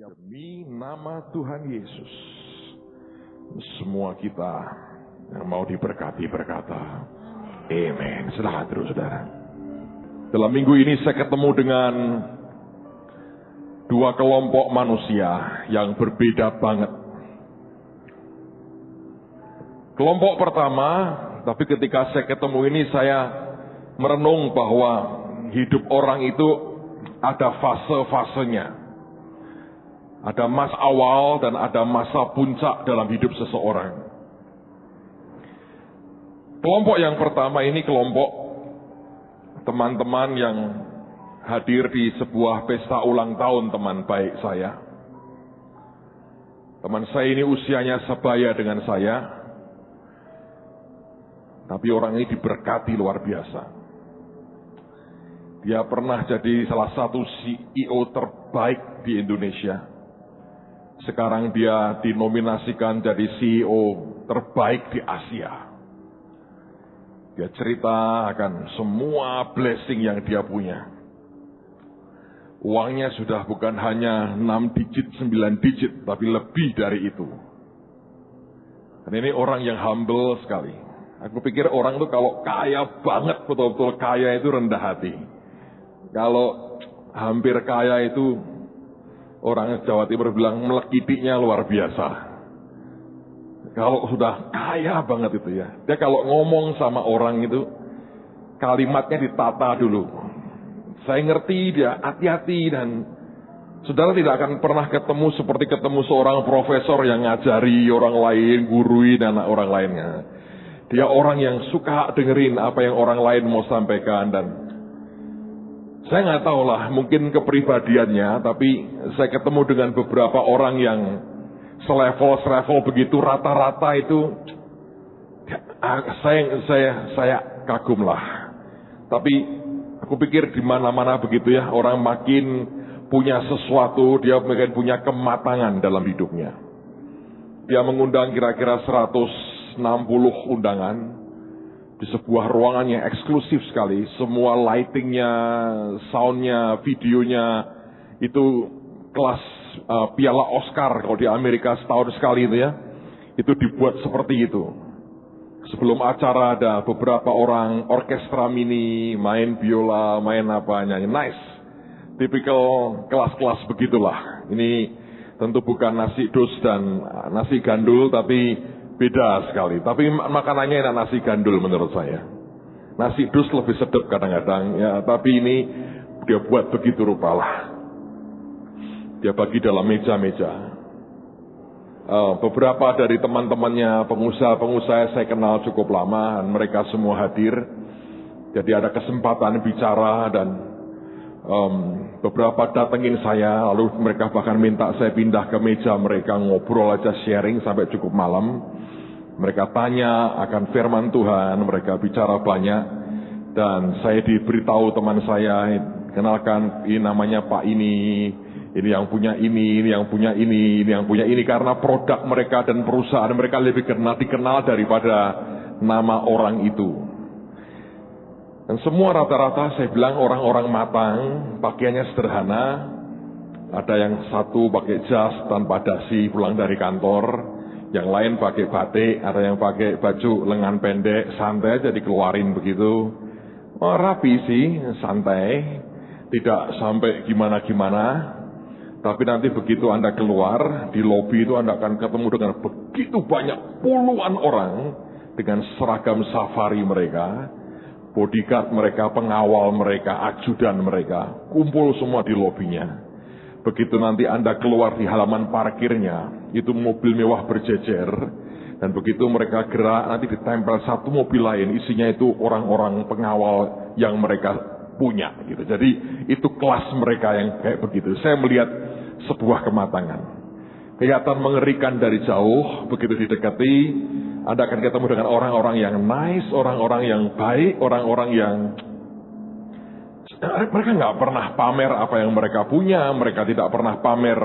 Demi nama Tuhan Yesus, semua kita yang mau diberkati berkata, amin. Silakan terus saudara. Dalam minggu ini saya ketemu dengan dua kelompok manusia yang berbeda banget. Kelompok pertama, tapi ketika saya ketemu ini saya merenung bahwa hidup orang itu ada fase-fasenya. Ada masa awal dan ada masa puncak dalam hidup seseorang. Kelompok yang pertama ini kelompok teman-teman yang hadir di sebuah pesta ulang tahun teman baik saya. Teman saya ini usianya sebaya dengan saya, tapi orang ini diberkati luar biasa. Dia pernah jadi salah satu CEO terbaik di Indonesia. Sekarang dia dinominasikan jadi CEO terbaik di Asia. Dia cerita akan semua blessing yang dia punya. Uangnya sudah bukan hanya 6 digit, 9 digit, tapi lebih dari itu. Dan ini orang yang humble sekali. Aku pikir orang itu kalau kaya banget, betul-betul kaya itu rendah hati. Kalau hampir kaya itu, orang Jawa Timur bilang melekitinya luar biasa. Kalau sudah kaya banget itu ya. Dia kalau ngomong sama orang itu, kalimatnya ditata dulu. Saya ngerti dia hati-hati dan saudara tidak akan pernah ketemu seperti ketemu seorang profesor yang ngajari orang lain, gurui dan orang lainnya. Dia orang yang suka dengerin apa yang orang lain mau sampaikan dan saya nggak tahu lah, mungkin kepribadiannya, tapi saya ketemu dengan beberapa orang yang selevel begitu, rata-rata itu, saya kagum lah. Tapi aku pikir di mana-mana begitu ya, orang makin punya sesuatu, dia makin punya kematangan dalam hidupnya. Dia mengundang kira-kira 160 undangan. Di sebuah ruangan yang eksklusif sekali, semua lightingnya, soundnya, videonya, itu kelas piala Oscar kalau di Amerika setahun sekali itu ya, itu dibuat seperti itu. Sebelum acara ada beberapa orang orkestra mini, main biola, main apa, nyanyi, nice. Tipikal kelas-kelas begitulah. Ini tentu bukan nasi dus dan nasi gandul, tapi beda sekali, tapi makanannya enak nasi gandul menurut saya. Nasi dus lebih sedap kadang-kadang, ya. Tapi ini dia buat begitu rupalah. Dia bagi dalam meja-meja. Beberapa dari teman-temannya pengusaha-pengusaha saya kenal cukup lama, dan mereka semua hadir. Jadi ada kesempatan bicara dan beberapa datengin saya, lalu mereka bahkan minta saya pindah ke meja mereka ngobrol aja sharing sampai cukup malam. Mereka tanya akan firman Tuhan, mereka bicara banyak, dan saya diberitahu teman saya, kenalkan ini namanya Pak ini yang punya ini yang punya ini yang punya ini, karena produk mereka dan perusahaan mereka lebih dikenal daripada nama orang itu. Dan semua rata-rata saya bilang orang-orang matang, pakaiannya sederhana, ada yang satu pakai jas tanpa dasi pulang dari kantor, yang lain pakai batik, ada yang pakai baju lengan pendek, santai aja dikeluarin begitu. Oh, rapi sih, santai, tidak sampai gimana-gimana. Tapi nanti begitu Anda keluar, di lobi itu Anda akan ketemu dengan begitu banyak puluhan orang dengan seragam safari mereka, bodyguard mereka, pengawal mereka, ajudan mereka, kumpul semua di lobinya. Begitu nanti Anda keluar di halaman parkirnya, itu mobil mewah berjejer, dan begitu mereka gerak, nanti ditempel satu mobil lain, isinya itu orang-orang pengawal yang mereka punya. Gitu. Jadi itu kelas mereka yang kayak begitu. Saya melihat sebuah kematangan. Kelihatan mengerikan dari jauh, begitu didekati, Anda akan ketemu dengan orang-orang yang nice, orang-orang yang baik, orang-orang yang mereka nggak pernah pamer apa yang mereka punya, mereka tidak pernah pamer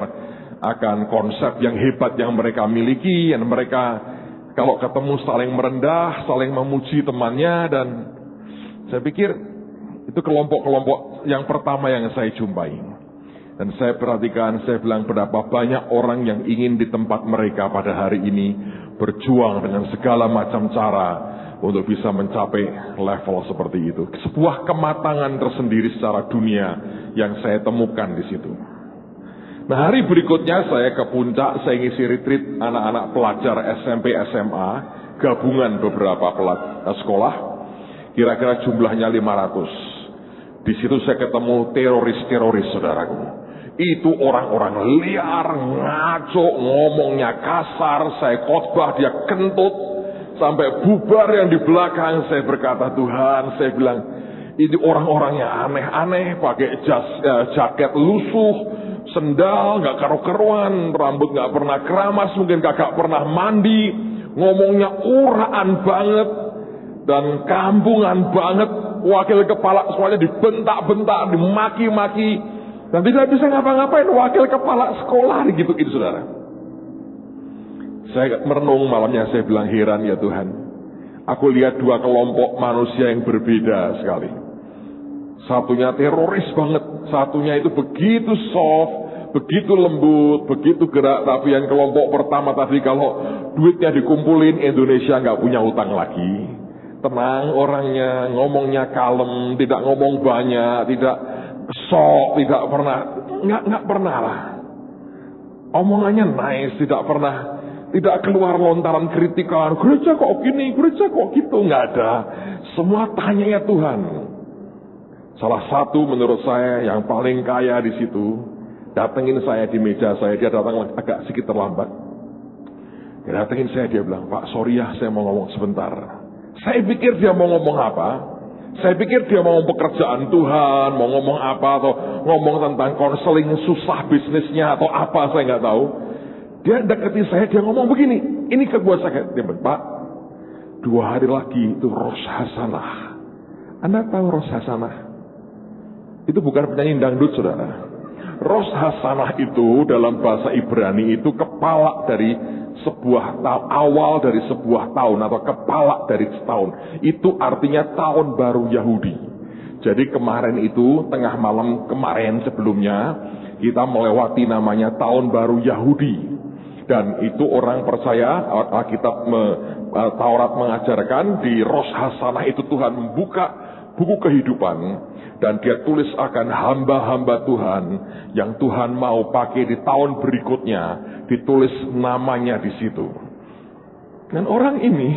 akan konsep yang hebat yang mereka miliki, dan mereka kalau ketemu saling merendah, saling memuji temannya, dan saya pikir itu kelompok-kelompok yang pertama yang saya jumpai. Dan saya perhatikan, saya bilang berapa banyak orang yang ingin di tempat mereka pada hari ini berjuang dengan segala macam cara untuk bisa mencapai level seperti itu. Sebuah kematangan tersendiri secara dunia yang saya temukan di situ. Nah, hari berikutnya saya ke puncak, saya ngisi retreat anak-anak pelajar SMP SMA, gabungan beberapa sekolah, kira-kira jumlahnya 500. Di situ saya ketemu teroris-teroris, saudaraku. Itu orang-orang liar, ngaco, ngomongnya kasar, saya khotbah dia kentut, sampai bubar yang di belakang. Saya berkata, Tuhan, saya bilang, ini orang-orangnya aneh-aneh, pakai jaket lusuh, sendal nggak karu-karuan, rambut nggak pernah keramas, mungkin kagak pernah mandi, ngomongnya uraan banget dan kampungan banget. Wakil kepala semuanya dibentak-bentak, dimaki-maki. Dan tidak bisa ngapa-ngapain, wakil kepala sekolah gitu, saudara. Saya merenung malamnya, saya bilang, heran ya Tuhan. Aku lihat dua kelompok manusia yang berbeda sekali. Satunya teroris banget, satunya itu begitu soft, begitu lembut, begitu gerak. Tapi yang kelompok pertama tadi, kalau duitnya dikumpulin, Indonesia nggak punya utang lagi. Tenang orangnya, ngomongnya kalem, tidak ngomong banyak, tidak sok, tidak pernah, nggak pernah lah. Omongannya nice, tidak keluar lontaran kritikan. Gereja kok gini, gereja kok gitu, nggak ada. Semua tanya ya Tuhan. Salah satu menurut saya yang paling kaya di situ, datengin saya di meja saya, dia datang agak sedikit terlambat. Dia datengin saya, dia bilang, Pak sorry ya, saya mau ngomong sebentar. Saya pikir dia mau ngomong apa? Saya pikir dia mau pekerjaan Tuhan, mau ngomong apa, atau ngomong tentang konseling susah bisnisnya, atau apa, saya nggak tahu. Dia deketi saya, dia ngomong begini, ini ke gua saya, dia bilang, Pak, 2 hari lagi itu Rosh Hasanah. Anda tahu Rosh Hasanah? Itu bukan penyanyi dangdut, saudara. Rosh Hasanah itu dalam bahasa Ibrani itu kepala dari sebuah awal dari sebuah tahun, atau kepala dari setahun. Itu artinya tahun baru Yahudi. Jadi kemarin itu, tengah malam kemarin sebelumnya, kita melewati namanya tahun baru Yahudi. Dan itu orang percaya, Alkitab Taurat mengajarkan di Rosh Hasanah itu Tuhan membuka buku kehidupan, dan dia tulis akan hamba-hamba Tuhan yang Tuhan mau pakai di tahun berikutnya, ditulis namanya di situ. Dan orang ini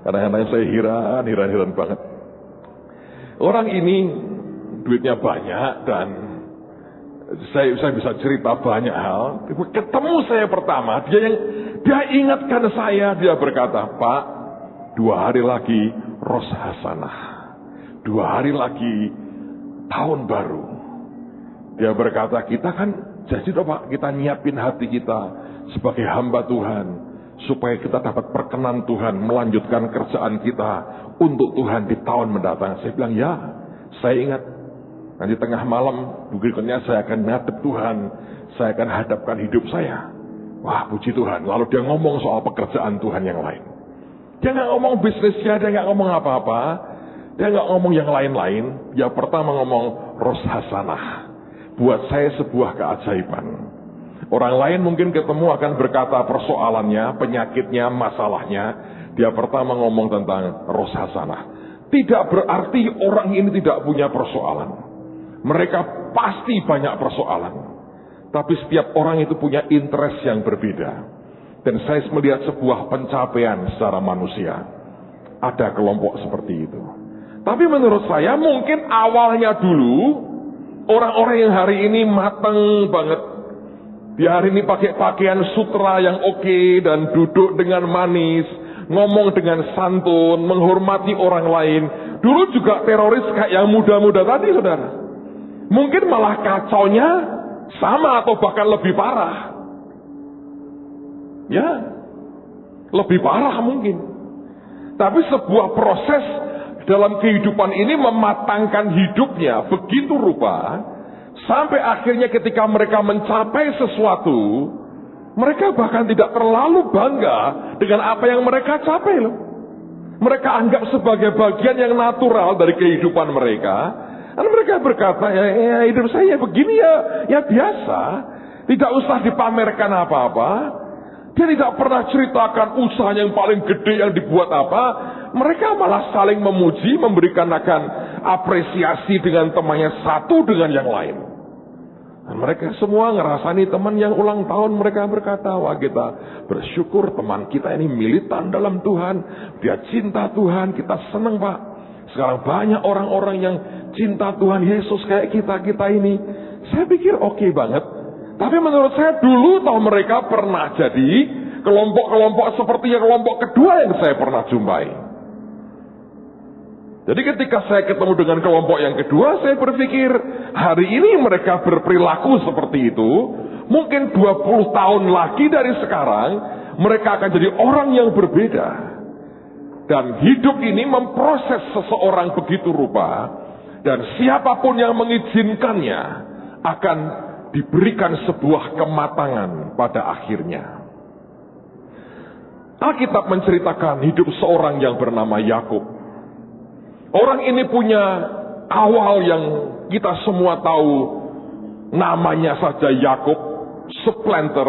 kadang-kadang saya heran banget. Orang ini duitnya banyak, dan saya bisa cerita banyak hal. Ketemu saya pertama, dia ingatkan saya, dia berkata, Pak, 2 hari lagi Rosh Hasanah, 2 hari lagi tahun baru. Dia berkata, kita kan janji dong Pak, kita nyiapin hati kita sebagai hamba Tuhan, supaya kita dapat perkenan Tuhan, melanjutkan kerjaan kita untuk Tuhan di tahun mendatang. Saya bilang, ya, saya ingat. Nanti tengah malam berikutnya saya akan ngadep Tuhan, saya akan hadapkan hidup saya. Wah, puji Tuhan. Lalu dia ngomong soal pekerjaan Tuhan yang lain. Dia nggak ngomong bisnisnya, dia nggak ngomong apa-apa, dia nggak ngomong yang lain-lain. Dia pertama ngomong Rosh Hasanah. Buat saya sebuah keajaiban. Orang lain mungkin ketemu akan berkata persoalannya, penyakitnya, masalahnya. Dia pertama ngomong tentang Rosh Hasanah. Tidak berarti orang ini tidak punya persoalan. Mereka pasti banyak persoalan. Tapi setiap orang itu punya interest yang berbeda. Dan saya melihat sebuah pencapaian secara manusia. Ada kelompok seperti itu. Tapi menurut saya mungkin awalnya dulu, orang-orang yang hari ini matang banget. Di hari ini pakai pakaian sutra yang oke, dan duduk dengan manis, ngomong dengan santun, menghormati orang lain. Dulu juga teroris kayak yang muda-muda tadi, saudara. Mungkin malah kacaunya sama atau bahkan lebih parah. Ya, lebih parah mungkin. Tapi sebuah proses dalam kehidupan ini mematangkan hidupnya begitu rupa, sampai akhirnya ketika mereka mencapai sesuatu, mereka bahkan tidak terlalu bangga dengan apa yang mereka capai loh. Mereka anggap sebagai bagian yang natural dari kehidupan mereka. Dan mereka berkata, ya hidup saya begini ya biasa. Tidak usah dipamerkan apa-apa. Dia tidak pernah ceritakan usaha yang paling gede yang dibuat apa. Mereka malah saling memuji, memberikan akan apresiasi dengan temannya satu dengan yang lain. Dan mereka semua ngerasani teman yang ulang tahun. Mereka berkata, wah kita bersyukur teman kita ini militan dalam Tuhan. Dia cinta Tuhan, kita senang Pak. Sekarang banyak orang-orang yang cinta Tuhan Yesus kayak kita ini. Saya pikir oke banget. Tapi menurut saya dulu tahu mereka pernah jadi kelompok-kelompok seperti yang kelompok kedua yang saya pernah jumpai. Jadi ketika saya ketemu dengan kelompok yang kedua, saya berpikir hari ini mereka berperilaku seperti itu. Mungkin 20 tahun lagi dari sekarang mereka akan jadi orang yang berbeda. Dan hidup ini memproses seseorang begitu rupa. Dan siapapun yang mengizinkannya akan diberikan sebuah kematangan pada akhirnya. Alkitab menceritakan hidup seorang yang bernama Yakub. Orang ini punya awal yang kita semua tahu. Namanya saja Yakub, supplanter,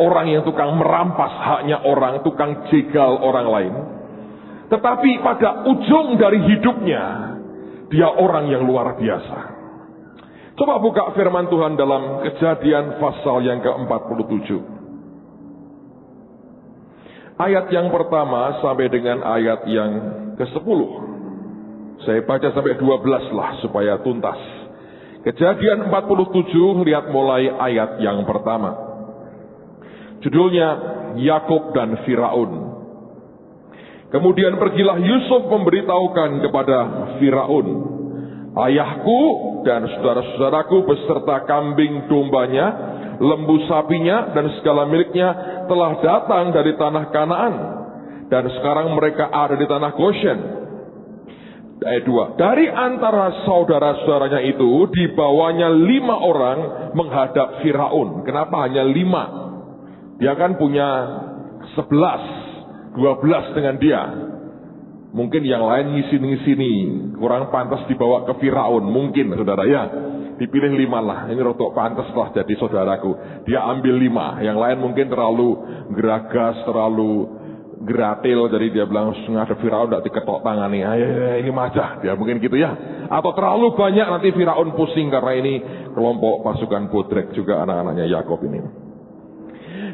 orang yang tukang merampas haknya orang, tukang jegal orang lain. Tetapi pada ujung dari hidupnya, dia orang yang luar biasa. Coba buka firman Tuhan dalam Kejadian pasal yang ke-47. Ayat yang pertama sampai dengan ayat yang ke-10. Saya baca sampai 12 lah supaya tuntas. Kejadian 47, lihat mulai ayat yang pertama. Judulnya Yakub dan Firaun. Kemudian pergilah Yusuf memberitahukan kepada Firaun, ayahku dan saudara-saudaraku beserta kambing dombanya, lembu sapinya dan segala miliknya telah datang dari tanah Kanaan, dan sekarang mereka ada di tanah Goshen. Ayat 2. Dari antara saudara-saudaranya itu dibawanya 5 orang menghadap Firaun. Kenapa hanya 5? Dia kan punya 11, 12 dengan dia. Mungkin yang lain ngisi-ngisini, kurang pantas dibawa ke Firaun. Mungkin saudara ya, dipilih 5 lah. Ini rotok pantas lah jadi saudaraku. Dia ambil 5. Yang lain mungkin terlalu geragas, terlalu gratil. Jadi dia bilang ada Firaun tidak diketok tangani. Ini aja. Dia mungkin gitu ya. Atau terlalu banyak nanti Firaun pusing karena ini kelompok pasukan bodrek juga anak-anaknya Yakub ini.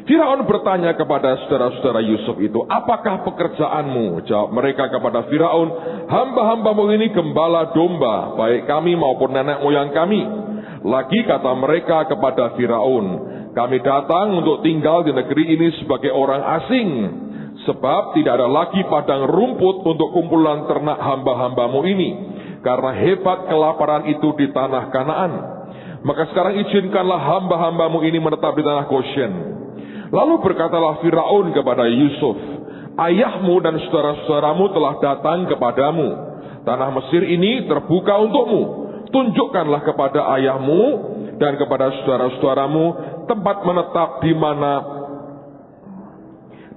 Firaun bertanya kepada saudara-saudara Yusuf itu, apakah pekerjaanmu? Jawab mereka kepada Firaun, hamba-hambamu ini gembala domba, baik kami maupun nenek moyang kami. Lagi kata mereka kepada Firaun, kami datang untuk tinggal di negeri ini sebagai orang asing, sebab tidak ada lagi padang rumput untuk kumpulan ternak hamba-hambamu ini, karena hebat kelaparan itu di tanah Kanaan. Maka sekarang izinkanlah hamba-hambamu ini menetap di tanah Goshen. Lalu berkatalah Firaun kepada Yusuf, ayahmu dan saudara-saudaramu telah datang kepadamu. Tanah Mesir ini terbuka untukmu. Tunjukkanlah kepada ayahmu dan kepada saudara-saudaramu tempat menetap di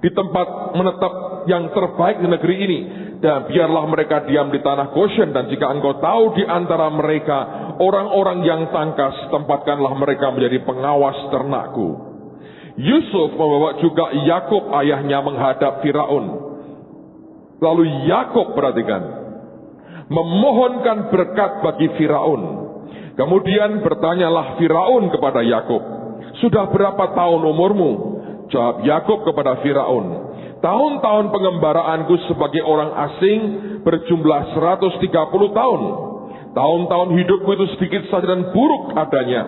tempat menetap yang terbaik di negeri ini. Dan biarlah mereka diam di tanah Goshen. Dan jika engkau tahu di antara mereka orang-orang yang tangkas, tempatkanlah mereka menjadi pengawas ternakku. Yusuf membawa juga Yakub ayahnya menghadap Firaun. Lalu Yakub, perhatikan, memohonkan berkat bagi Firaun. Kemudian bertanyalah Firaun kepada Yakub, sudah berapa tahun umurmu? Jawab Yakub kepada Firaun, tahun-tahun pengembaraanku sebagai orang asing berjumlah 130 tahun. Tahun-tahun hidupku itu sedikit saja dan buruk adanya,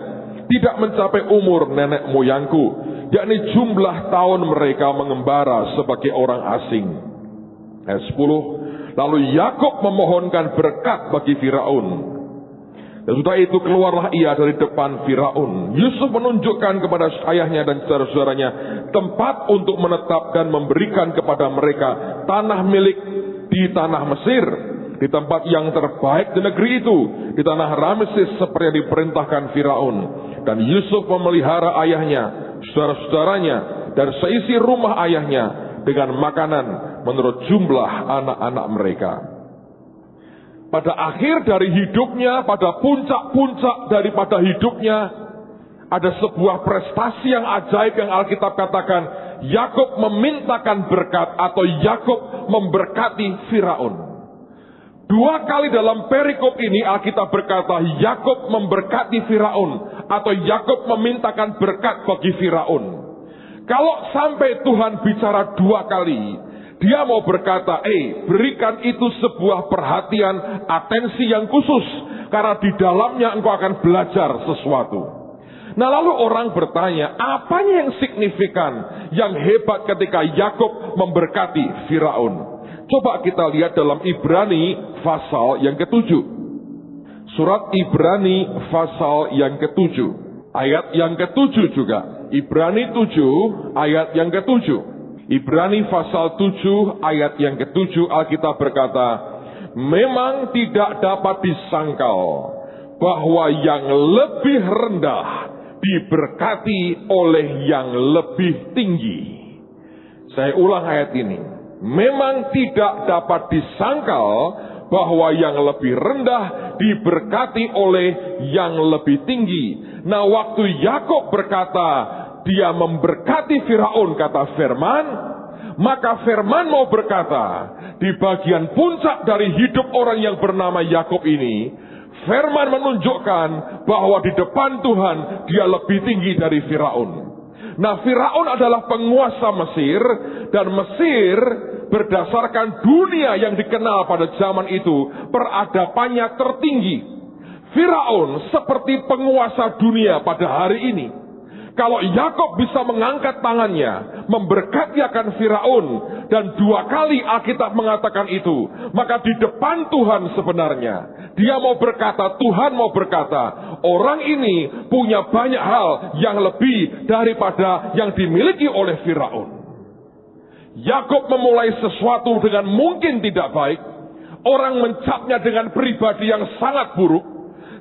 tidak mencapai umur nenek moyangku, yakni jumlah tahun mereka mengembara sebagai orang asing. Ayat 10. Lalu Yakub memohonkan berkat bagi Firaun. Dan sudah itu keluarlah ia dari depan Firaun. Yusuf menunjukkan kepada ayahnya dan saudara-saudaranya tempat untuk menetap dan memberikan kepada mereka tanah milik di tanah Mesir, di tempat yang terbaik di negeri itu, di tanah Rameses seperti yang diperintahkan Firaun. Dan Yusuf memelihara ayahnya, saudara-saudaranya, dan seisi rumah ayahnya dengan makanan menurut jumlah anak-anak mereka. pada akhir dari hidupnya, pada puncak-puncak daripada hidupnya, ada sebuah prestasi yang ajaib yang Alkitab katakan, Yakub memintakan berkat atau Yakub memberkati Firaun. 2 kali dalam perikop ini Alkitab berkata Yakub memberkati Firaun atau Yakub memintakan berkat bagi Firaun. Kalau sampai Tuhan bicara 2 kali, dia mau berkata, berikan itu sebuah perhatian, atensi yang khusus, karena di dalamnya engkau akan belajar sesuatu. Nah lalu orang bertanya, apanya yang signifikan, yang hebat ketika Yakub memberkati Firaun? Coba kita lihat dalam Ibrani pasal yang ke-7. Surat Ibrani pasal yang ke-7. Ayat yang ke-7 juga. Ibrani 7 ayat yang ke-7. Ibrani pasal 7 ayat yang ke-7 Alkitab berkata, memang tidak dapat disangkal bahwa yang lebih rendah diberkati oleh yang lebih tinggi. Saya ulang ayat ini. Memang tidak dapat disangkal bahwa yang lebih rendah diberkati oleh yang lebih tinggi. Nah, waktu Yakub berkata dia memberkati Firaun, kata firman, maka firman mau berkata di bagian puncak dari hidup orang yang bernama Yakub ini, firman menunjukkan bahwa di depan Tuhan dia lebih tinggi dari Firaun. Nah, Firaun adalah penguasa Mesir, dan Mesir berdasarkan dunia yang dikenal pada zaman itu, peradabannya tertinggi. Firaun seperti penguasa dunia pada hari ini. Kalau Yakub bisa mengangkat tangannya, memberkati akan Firaun, dan 2 kali Alkitab mengatakan itu, maka di depan Tuhan sebenarnya, dia mau berkata, Tuhan mau berkata, orang ini punya banyak hal yang lebih daripada yang dimiliki oleh Firaun. Yakub memulai sesuatu dengan mungkin tidak baik, orang mencapnya dengan pribadi yang sangat buruk,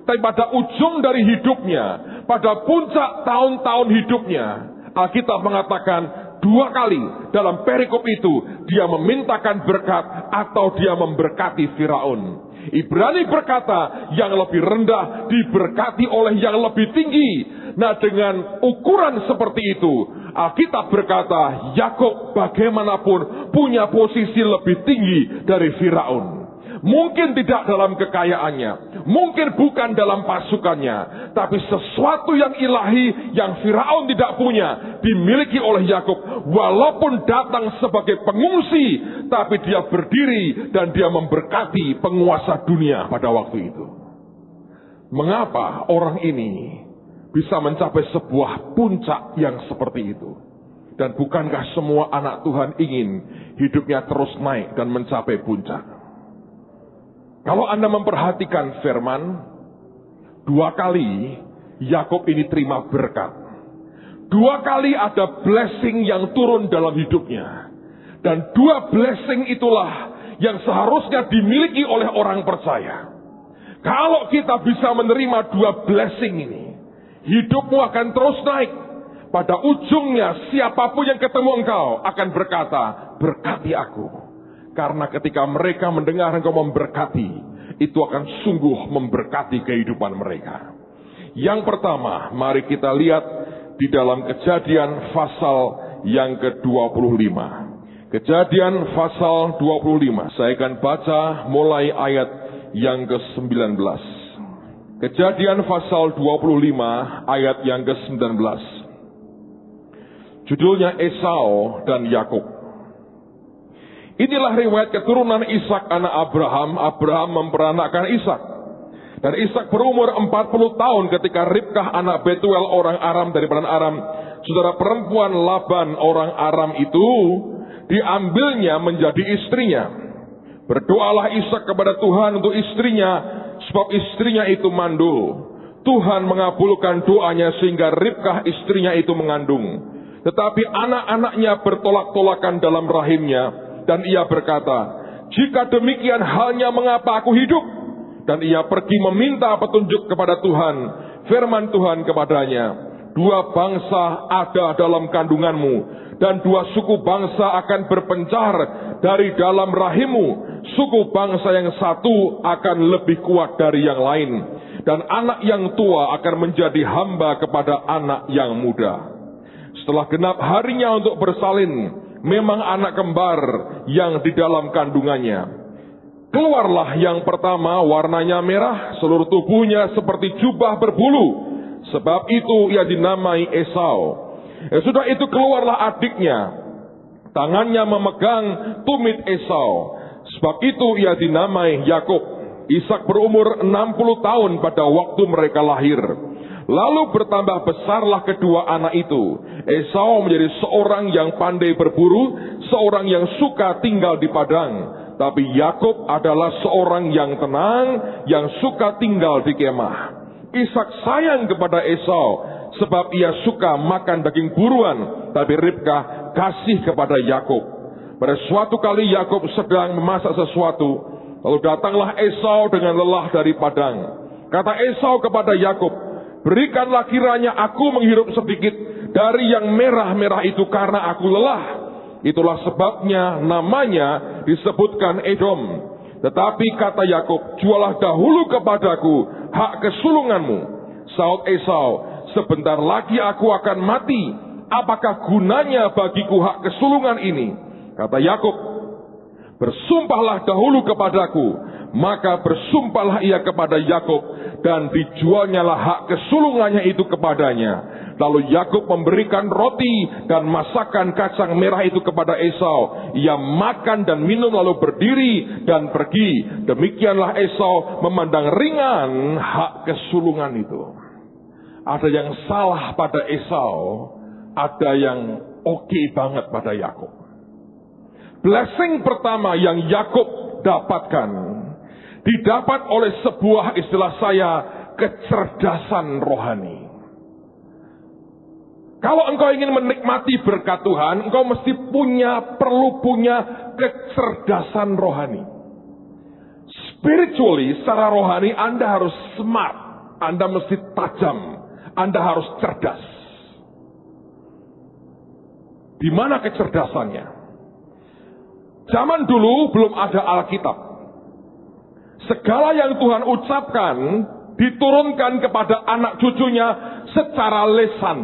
tapi pada ujung dari hidupnya, pada puncak tahun-tahun hidupnya, Alkitab mengatakan 2 kali dalam perikop itu, dia memintakan berkat atau dia memberkati Firaun. Ibrani berkata, yang lebih rendah diberkati oleh yang lebih tinggi. Nah, dengan ukuran seperti itu, Alkitab berkata, Yakub bagaimanapun punya posisi lebih tinggi dari Firaun. Mungkin tidak dalam kekayaannya, mungkin bukan dalam pasukannya, tapi sesuatu yang ilahi yang Firaun tidak punya dimiliki oleh Yakub. Walaupun datang sebagai pengungsi, tapi dia berdiri dan dia memberkati penguasa dunia pada waktu itu. Mengapa orang ini bisa mencapai sebuah puncak yang seperti itu? Dan bukankah semua anak Tuhan ingin hidupnya terus naik dan mencapai puncak? Kalau Anda memperhatikan firman, 2 kali Yakub ini terima berkat. 2 kali ada blessing yang turun dalam hidupnya. Dan 2 blessing itulah yang seharusnya dimiliki oleh orang percaya. Kalau kita bisa menerima 2 blessing ini, hidupmu akan terus naik. Pada ujungnya siapapun yang ketemu engkau akan berkata, berkati aku. Karena ketika mereka mendengar engkau memberkati, itu akan sungguh memberkati kehidupan mereka. Yang pertama, mari kita lihat di dalam Kejadian pasal yang ke-25. Kejadian pasal 25. Saya akan baca mulai ayat yang ke-19. Kejadian pasal 25 ayat yang ke-19. Judulnya Esau dan Yakub. Inilah riwayat keturunan Ishak anak Abraham. Abraham memperanakkan Ishak. Dan Ishak berumur 40 tahun ketika Ribkah anak Betuel orang Aram dari padang Aram, saudara perempuan Laban orang Aram itu, diambilnya menjadi istrinya. Berdoalah Ishak kepada Tuhan untuk istrinya, sebab istrinya itu mandul. Tuhan mengabulkan doanya sehingga Ribkah istrinya itu mengandung. Tetapi anak-anaknya bertolak-tolakan dalam rahimnya. Dan ia berkata, jika demikian halnya mengapa aku hidup? Dan ia pergi meminta petunjuk kepada Tuhan. Firman Tuhan kepadanya, 2 bangsa ada dalam kandunganmu, dan 2 suku bangsa akan berpencar dari dalam rahimmu. suku bangsa yang satu akan lebih kuat dari yang lain, dan anak yang tua akan menjadi hamba kepada anak yang muda. Setelah genap harinya untuk bersalin, memang anak kembar yang di dalam kandungannya. Keluarlah yang pertama, warnanya merah, seluruh tubuhnya seperti jubah berbulu. Sebab itu ia dinamai Esau. Sudah itu keluarlah adiknya, tangannya memegang tumit Esau. Sebab itu ia dinamai Yakub. Ishak berumur 60 tahun pada waktu mereka lahir. Lalu bertambah besarlah kedua anak itu. Esau menjadi seorang yang pandai berburu, seorang yang suka tinggal di padang. Tapi Yakub adalah seorang yang tenang, yang suka tinggal di kemah. Ishak sayang kepada Esau, sebab ia suka makan daging buruan. Tapi Ribka kasih kepada Yakub. Pada suatu kali Yakub sedang memasak sesuatu, lalu datanglah Esau dengan lelah dari padang. Kata Esau kepada Yakub, berikanlah kiranya aku menghirup sedikit dari yang merah-merah itu karena aku lelah. Itulah sebabnya namanya disebutkan Edom. Tetapi kata Yakub, jualah dahulu kepadaku hak kesulunganmu. Saud Esau, sebentar lagi aku akan mati. Apakah gunanya bagiku hak kesulungan ini? Kata Yakub, bersumpahlah dahulu kepadaku. Maka bersumpahlah ia kepada Yakub, dan dijualnyalah hak kesulungannya itu kepadanya. Lalu Yakub memberikan roti dan masakan kacang merah itu kepada Esau. Ia makan dan minum lalu berdiri dan pergi. Demikianlah Esau memandang ringan hak kesulungan itu. Ada yang salah pada Esau, ada yang oke banget pada Yakub. Blessing pertama yang Yakub dapatkan didapat oleh sebuah istilah saya, kecerdasan rohani. Kalau engkau ingin menikmati berkat Tuhan, engkau mesti perlu punya kecerdasan rohani. Spiritually, secara rohani Anda harus smart, Anda mesti tajam, Anda harus cerdas. Di mana kecerdasannya? Zaman dulu belum ada Alkitab. Segala yang Tuhan ucapkan diturunkan kepada anak cucunya secara lisan.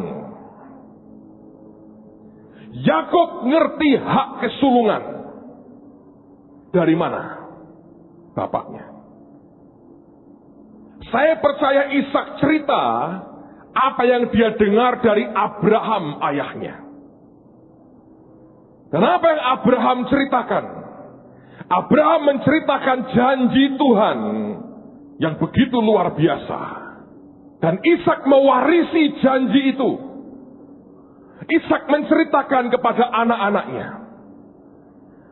Yakub ngerti hak kesulungan. Dari mana? Bapaknya. Saya percaya Ishak cerita apa yang dia dengar dari Abraham ayahnya. Dan apa yang Abraham ceritakan? Abraham menceritakan janji Tuhan yang begitu luar biasa. Dan Ishak mewarisi janji itu. Ishak menceritakan kepada anak-anaknya.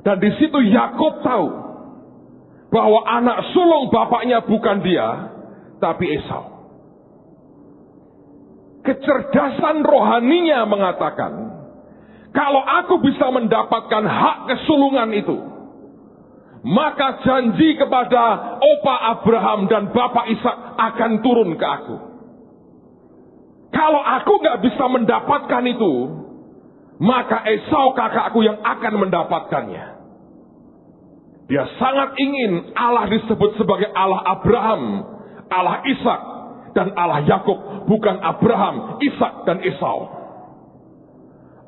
Dan di situ Yakub tahu bahwa anak sulung bapaknya bukan dia, tapi Esau. Kecerdasan rohaninya mengatakan, kalau aku bisa mendapatkan hak kesulungan itu, maka janji kepada opa Abraham dan bapak Ishak akan turun ke aku. Kalau aku gak bisa mendapatkan itu, maka Esau kakakku yang akan mendapatkannya. Dia sangat ingin Allah disebut sebagai Allah Abraham, Allah Ishak, dan Allah Yakub, bukan Abraham, Ishak, dan Esau.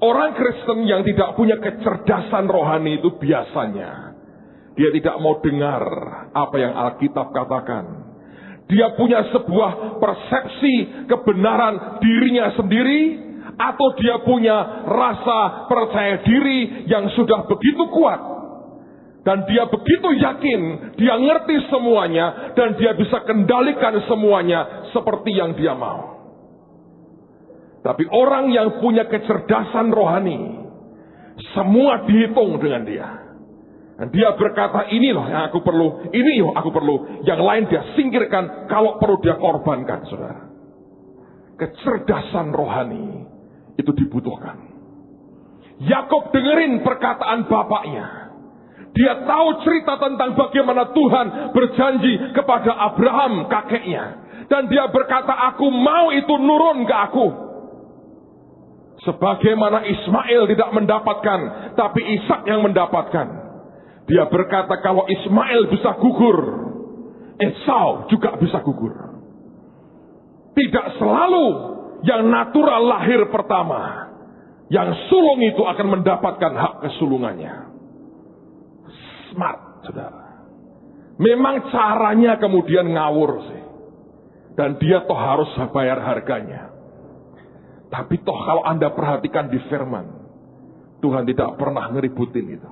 Orang Kristen yang tidak punya kecerdasan rohani itu biasanya dia tidak mau dengar apa yang Alkitab katakan. Dia punya sebuah persepsi kebenaran dirinya sendiri, atau dia punya rasa percaya diri yang sudah begitu kuat. Dan dia begitu yakin, dia ngerti semuanya, dan dia bisa kendalikan semuanya seperti yang dia mau. Tapi orang yang punya kecerdasan rohani, semua dihitung dengan dia. Dan dia berkata, ini loh yang aku perlu, ini loh aku perlu. Yang lain dia singkirkan, kalau perlu dia korbankan, saudara. Kecerdasan rohani itu dibutuhkan. Yakub dengerin perkataan bapaknya. Dia tahu cerita tentang bagaimana Tuhan berjanji kepada Abraham kakeknya. Dan dia berkata, aku mau itu nurun ke aku. Sebagaimana Ismail tidak mendapatkan, tapi Ishak yang mendapatkan. Dia berkata kalau Ismail bisa gugur, Esau juga bisa gugur. Tidak selalu yang natural lahir pertama. Yang sulung itu akan mendapatkan hak kesulungannya. Smart, saudara. Memang caranya kemudian ngawur sih. Dan dia toh harus bayar harganya. Tapi toh kalau Anda perhatikan di firman, Tuhan tidak pernah ngeributin itu.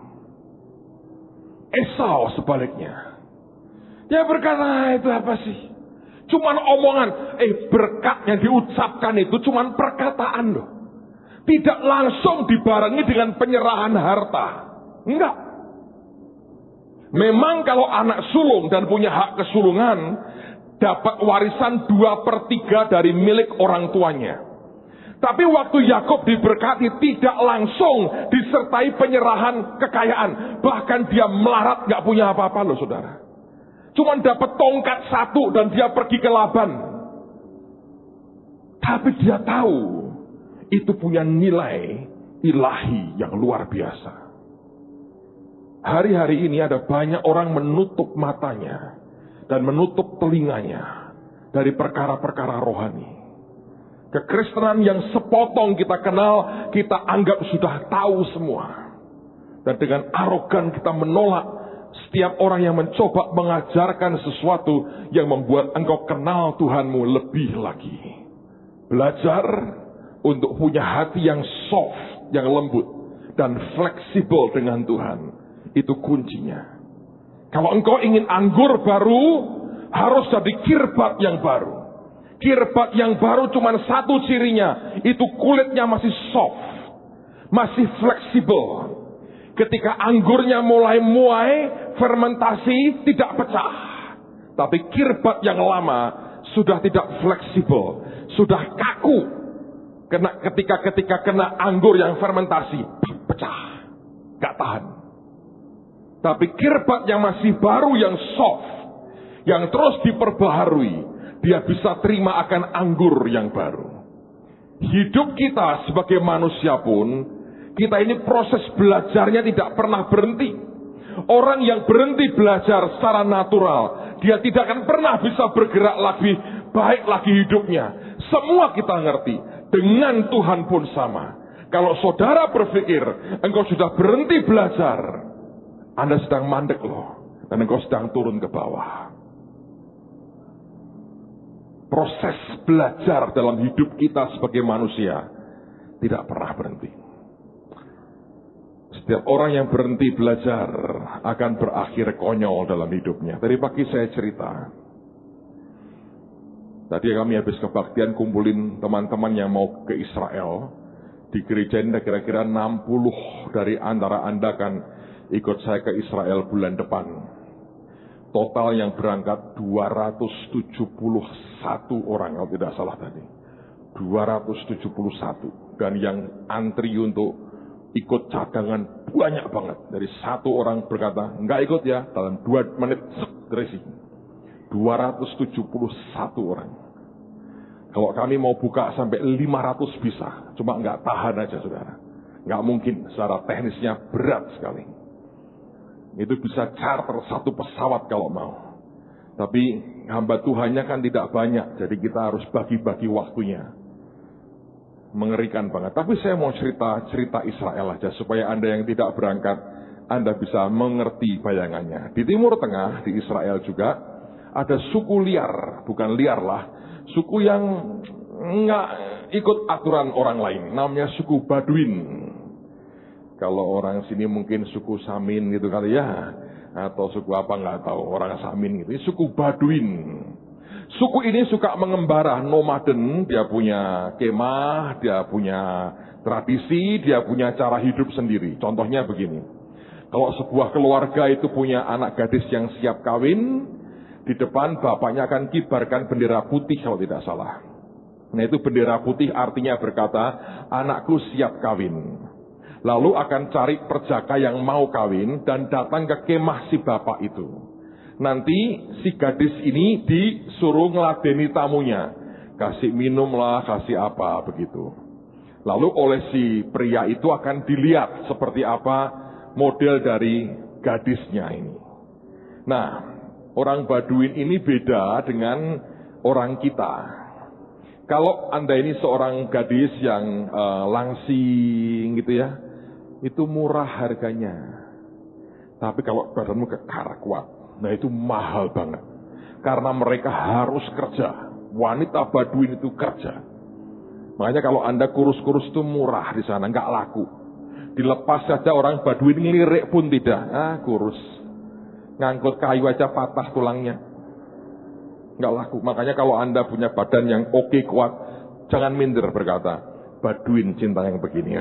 Esau sebaliknya. Dia berkata, itu apa sih? Cuman omongan, berkat yang diucapkan itu cuman perkataan loh. Tidak langsung dibarengi dengan penyerahan harta. Enggak. Memang kalau anak sulung dan punya hak kesulungan, dapat warisan 2/3 dari milik orang tuanya. Tapi waktu Yakub diberkati tidak langsung disertai penyerahan kekayaan. Bahkan dia melarat gak punya apa-apa loh saudara. Cuman dapat tongkat 1 dan dia pergi ke Laban. Tapi dia tahu itu punya nilai ilahi yang luar biasa. Hari-hari ini ada banyak orang menutup matanya dan menutup telinganya dari perkara-perkara rohani. Kekristenan yang sepotong kita kenal, kita anggap sudah tahu semua. Dan dengan arogan kita menolak setiap orang yang mencoba mengajarkan sesuatu yang membuat engkau kenal Tuhanmu lebih lagi. Belajar untuk punya hati yang soft, yang lembut, dan fleksibel dengan Tuhan. Itu kuncinya. Kalau engkau ingin anggur baru, harus jadi kirbat yang baru. Kirbat yang baru cuma satu cirinya, itu kulitnya masih soft, masih fleksibel. Ketika anggurnya mulai muai, fermentasi tidak pecah. Tapi kirbat yang lama sudah tidak fleksibel, sudah kaku. Ketika kena anggur yang fermentasi, pecah, gak tahan. Tapi kirbat yang masih baru, yang soft, yang terus diperbaharui, dia bisa terima akan anggur yang baru. Hidup kita sebagai manusia pun, kita ini proses belajarnya tidak pernah berhenti. Orang yang berhenti belajar secara natural, dia tidak akan pernah bisa bergerak lagi, baik lagi hidupnya. Semua kita ngerti. Dengan Tuhan pun sama. Kalau saudara berpikir engkau sudah berhenti belajar, Anda sedang mandek loh. Dan engkau sedang turun ke bawah. Proses belajar dalam hidup kita sebagai manusia tidak pernah berhenti. Setiap orang yang berhenti belajar akan berakhir konyol dalam hidupnya. Tadi pagi saya cerita. Tadi kami habis kebaktian kumpulin teman-teman yang mau ke Israel. Di gereja ini kira-kira 60 dari antara Anda kan ikut saya ke Israel bulan depan. Total yang berangkat 271 orang kalau tidak salah tadi. 271. Dan yang antri untuk ikut cadangan banyak banget. Dari satu orang berkata, enggak ikut ya, dalam 2 menit terisi. 271 orang. Kalau kami mau buka sampai 500 bisa. Cuma enggak tahan aja saudara. Enggak mungkin, secara teknisnya berat sekali. Itu bisa charter 1 pesawat kalau mau. Tapi hamba Tuhannya kan tidak banyak. Jadi kita harus bagi-bagi waktunya. Mengerikan banget. Tapi saya mau cerita Israel aja. Supaya Anda yang tidak berangkat, Anda bisa mengerti bayangannya. Di Timur Tengah, di Israel juga, ada suku liar, bukan liar lah, suku yang nggak ikut aturan orang lain, namanya suku Baduin. Kalau orang sini mungkin suku Samin gitu kali ya, atau suku apa nggak tahu, orang Samin gitu. Ini suku Baduin. Suku ini suka mengembara, nomaden, dia punya kemah, dia punya tradisi, dia punya cara hidup sendiri. Contohnya begini, kalau sebuah keluarga itu punya anak gadis yang siap kawin, di depan bapaknya akan kibarkan bendera putih kalau tidak salah. Nah itu bendera putih artinya berkata, anakku siap kawin. Lalu akan cari perjaka yang mau kawin dan datang ke kemah si bapak itu. Nanti si gadis ini disuruh ngeladeni tamunya. Kasih minum lah, kasih apa, begitu. Lalu oleh si pria itu akan dilihat seperti apa model dari gadisnya ini. Nah, orang Baduin ini beda dengan orang kita. Kalau Anda ini seorang gadis yang langsing gitu ya, itu murah harganya. Tapi kalau badanmu kekar kuat, nah itu mahal banget. Karena mereka harus kerja. Wanita Baduin itu kerja. Makanya kalau Anda kurus-kurus itu murah di sana, nggak laku. Dilepas saja orang Baduin ngelirik pun tidak. Kurus. Ngangkut kayu aja patah tulangnya. Nggak laku. Makanya kalau Anda punya badan yang oke, kuat, jangan minder berkata, Baduin cinta yang begini.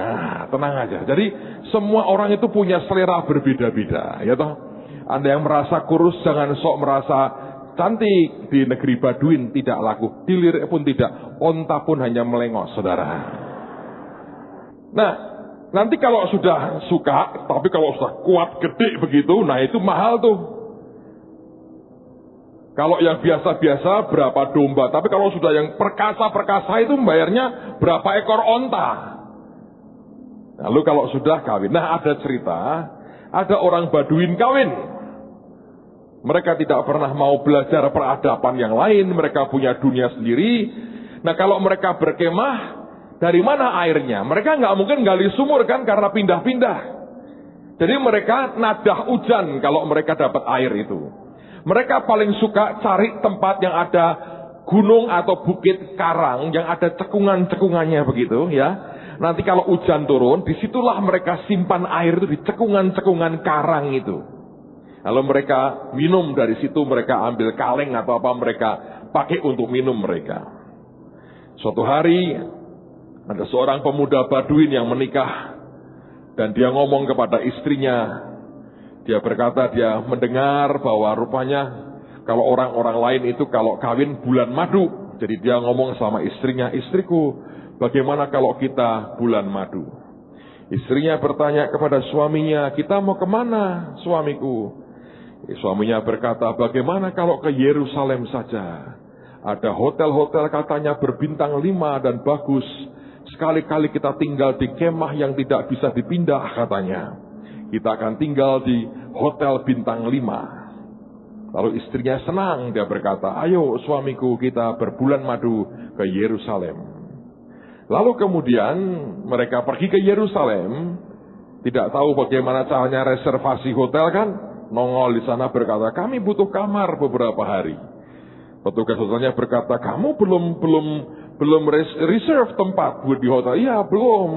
Tenang aja. Jadi semua orang itu punya selera berbeda-beda. Ya toh? Anda yang merasa kurus, jangan sok merasa cantik. Di negeri Baduin tidak laku. Dilirik pun tidak. Onta pun hanya melengos, saudara. Nah, nanti kalau sudah suka, tapi kalau sudah kuat, gede begitu, nah itu mahal tuh. Kalau yang biasa-biasa berapa domba, tapi kalau sudah yang perkasa-perkasa itu membayarnya berapa ekor onta. Lalu kalau sudah kawin, nah ada cerita, ada orang Baduin kawin. Mereka tidak pernah mau belajar peradaban yang lain, mereka punya dunia sendiri. Nah kalau mereka berkemah, dari mana airnya? Mereka nggak mungkin gali sumur kan, karena pindah-pindah. Jadi mereka nadah hujan kalau mereka dapat air itu. Mereka paling suka cari tempat yang ada gunung atau bukit karang, yang ada cekungan-cekungannya begitu ya. Nanti kalau hujan turun, disitulah mereka simpan air itu di cekungan-cekungan karang itu. Lalu mereka minum dari situ, mereka ambil kaleng atau apa mereka pakai untuk minum mereka. Suatu hari ada seorang pemuda Baduin yang menikah dan dia ngomong kepada istrinya. Dia berkata dia mendengar bahwa rupanya kalau orang-orang lain itu kalau kawin bulan madu. Jadi dia ngomong sama istrinya, istriku bagaimana kalau kita bulan madu? Istrinya bertanya kepada suaminya, kita mau kemana suamiku? Suaminya berkata, bagaimana kalau ke Yerusalem saja? Ada hotel-hotel katanya berbintang 5 dan bagus. Sekali-kali kita tinggal di kemah yang tidak bisa dipindah katanya. Kita akan tinggal di hotel bintang 5. Lalu istrinya senang, dia berkata, ayo suamiku kita berbulan madu ke Yerusalem. Lalu kemudian mereka pergi ke Yerusalem. Tidak tahu bagaimana caranya reservasi hotel kan? Nongol di sana berkata, kami butuh kamar beberapa hari. Petugas hotelnya berkata, kamu belum reserve tempat buat di hotel. Iya, belum.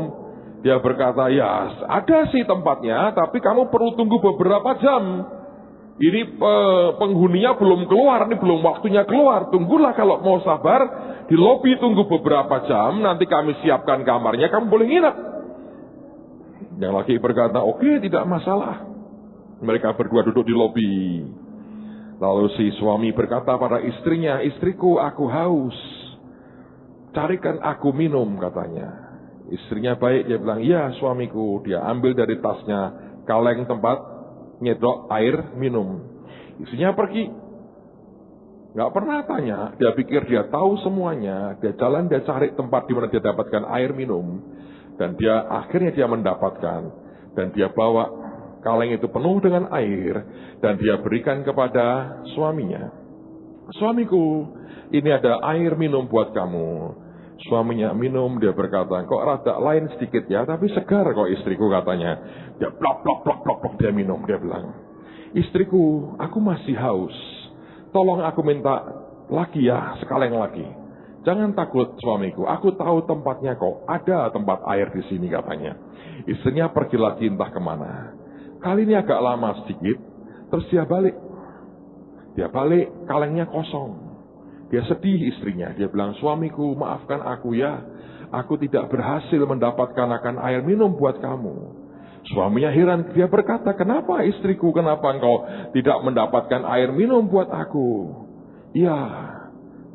Dia berkata, ya ada sih tempatnya, tapi kamu perlu tunggu beberapa jam. Ini penghuninya belum keluar, ini belum waktunya keluar. Tunggulah kalau mau sabar, di lobi tunggu beberapa jam, nanti kami siapkan kamarnya, kamu boleh nginep. Yang laki berkata, oke, tidak masalah. Mereka berdua duduk di lobi. Lalu si suami berkata pada istrinya, istriku aku haus. Carikan aku minum katanya. Istrinya baik, dia bilang, iya suamiku. Dia ambil dari tasnya kaleng tempat nyedok air minum. Istrinya pergi. Gak pernah tanya, dia pikir dia tahu semuanya. Dia jalan, dia cari tempat di mana dia dapatkan air minum. Dan akhirnya dia mendapatkan. Dan dia bawa kaleng itu penuh dengan air dan dia berikan kepada suaminya. Suamiku, ini ada air minum buat kamu. Suaminya minum, dia berkata, kok rada lain sedikit ya, tapi segar kok istriku katanya. Dia plok plok plok plok plok dia minum, dia bilang, istriku, aku masih haus. Tolong aku minta lagi ya, sekaleng lagi. Jangan takut suamiku, aku tahu tempatnya kok. Ada tempat air di sini katanya. Istrinya pergi lagi entah kemana. Kali ini agak lama sedikit, terus dia balik. Dia balik, kalengnya kosong. Dia sedih istrinya. Dia bilang, suamiku maafkan aku ya. Aku tidak berhasil mendapatkan akan air minum buat kamu. Suaminya heran. Dia berkata, kenapa istriku? Kenapa engkau tidak mendapatkan air minum buat aku? Ya,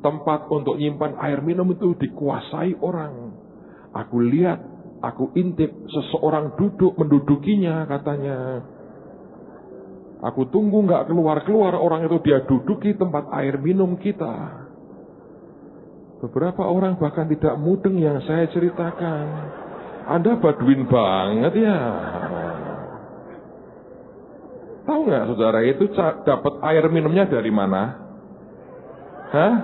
tempat untuk nyimpan air minum itu dikuasai orang. Aku lihat. Aku intip seseorang duduk mendudukinya katanya. Aku tunggu nggak keluar-keluar orang itu dia duduki tempat air minum kita. Beberapa orang bahkan tidak mudeng yang saya ceritakan. Anda Baduin banget ya. Tahu nggak saudara, itu dapat air minumnya dari mana? Hah?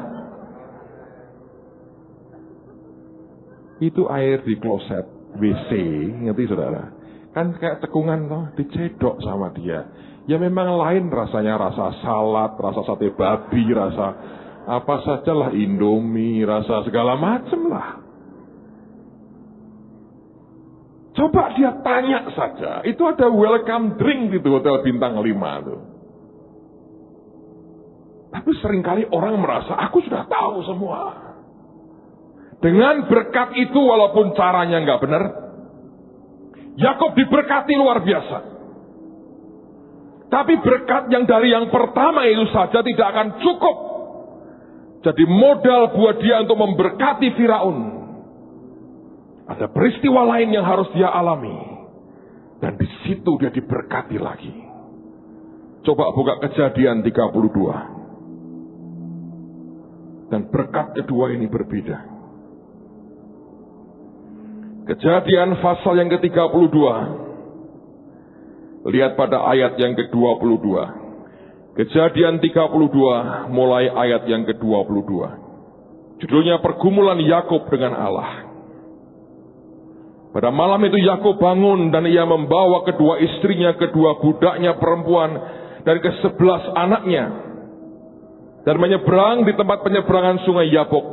Itu air di kloset WC, ngerti saudara? Kan kayak cekungan toh, dicedok sama dia. Ya memang lain rasanya, rasa salad, rasa sate babi, rasa apa sajalah, Indomie, rasa segala macam lah. Coba dia tanya saja, itu ada welcome drink di hotel bintang 5 tuh. Tapi seringkali orang merasa, aku sudah tahu semua. Dengan berkat itu, walaupun caranya nggak benar, Yakub diberkati luar biasa. Tapi berkat yang dari yang pertama itu saja tidak akan cukup jadi modal buat dia untuk memberkati Firaun. Ada peristiwa lain yang harus dia alami, dan di situ dia diberkati lagi. Coba buka Kejadian 32. Dan berkat kedua ini berbeda. Kejadian pasal yang ke-32. Lihat pada ayat yang ke-22. Kejadian 32 mulai ayat yang ke-22. Judulnya pergumulan Yakub dengan Allah. Pada malam itu Yakub bangun dan ia membawa kedua istrinya, kedua budaknya perempuan dan ke-11 anaknya, dan menyeberang di tempat penyeberangan sungai Yabok.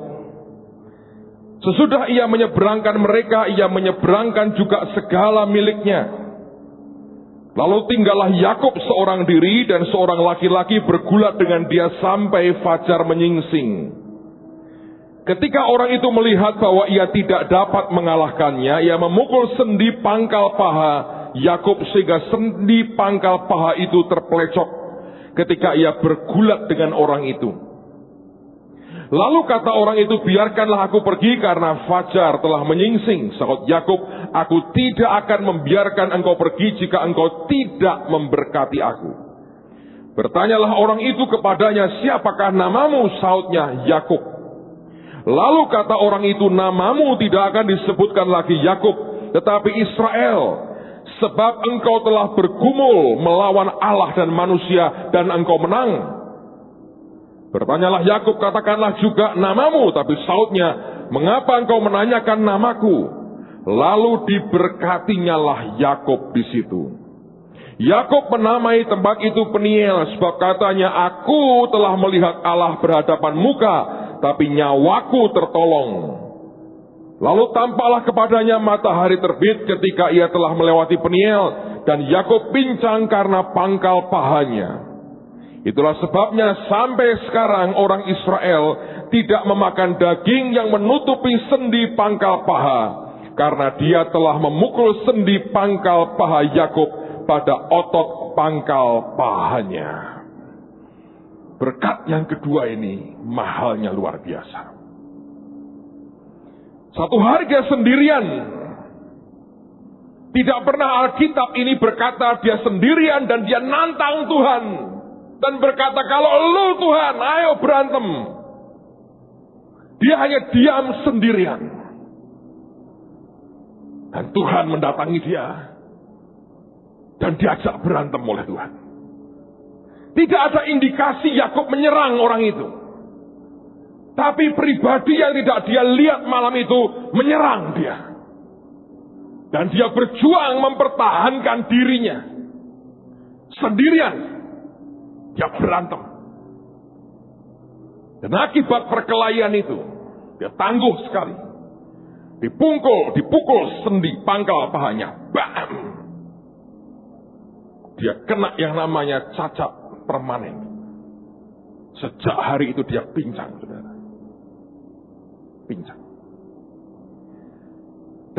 Sesudah ia menyeberangkan mereka, ia menyeberangkan juga segala miliknya. Lalu tinggallah Yakub seorang diri, dan seorang laki-laki bergulat dengan dia sampai fajar menyingsing. Ketika orang itu melihat bahwa ia tidak dapat mengalahkannya, ia memukul sendi pangkal paha Yakub sehingga sendi pangkal paha itu terpelecok ketika ia bergulat dengan orang itu. Lalu kata orang itu, biarkanlah aku pergi karena fajar telah menyingsing. Sahut Yakub, aku tidak akan membiarkan engkau pergi jika engkau tidak memberkati aku. Bertanyalah orang itu kepadanya, siapakah namamu? Sahutnya, Yakub. Lalu kata orang itu, namamu tidak akan disebutkan lagi Yakub, tetapi Israel. Sebab engkau telah bergumul melawan Allah dan manusia, dan engkau menang. Bertanyalah Yakub, katakanlah juga namamu. Tapi sahutnya, mengapa engkau menanyakan namaku? Lalu diberkatinyalah Yakub di situ. Yakub menamai tempat itu Peniel, sebab katanya, aku telah melihat Allah berhadapan muka, tapi nyawaku tertolong. Lalu tampaklah kepadanya matahari terbit ketika ia telah melewati Peniel, dan Yakub pincang karena pangkal pahanya. Itulah sebabnya sampai sekarang orang Israel tidak memakan daging yang menutupi sendi pangkal paha, karena dia telah memukul sendi pangkal paha Yakub pada otot pangkal pahanya. Berkat yang kedua ini mahalnya luar biasa. Satu hari dia sendirian. Tidak pernah Alkitab ini berkata dia sendirian dan dia nantang Tuhan. Dan berkata, kalau lu Tuhan, ayo berantem. Dia hanya diam sendirian. Dan Tuhan mendatangi dia. Dan diajak berantem oleh Tuhan. Tidak ada indikasi Yakub menyerang orang itu. Tapi pribadi yang tidak dia lihat malam itu menyerang dia. Dan dia berjuang mempertahankan dirinya. Sendirian. Dia berantem. Dan akibat perkelahian itu, dia tangguh sekali. Dipukul sendi pangkal pahanya. Bam! Dia kena yang namanya cacat permanen. Sejak hari itu dia pincang, saudara. Pincang.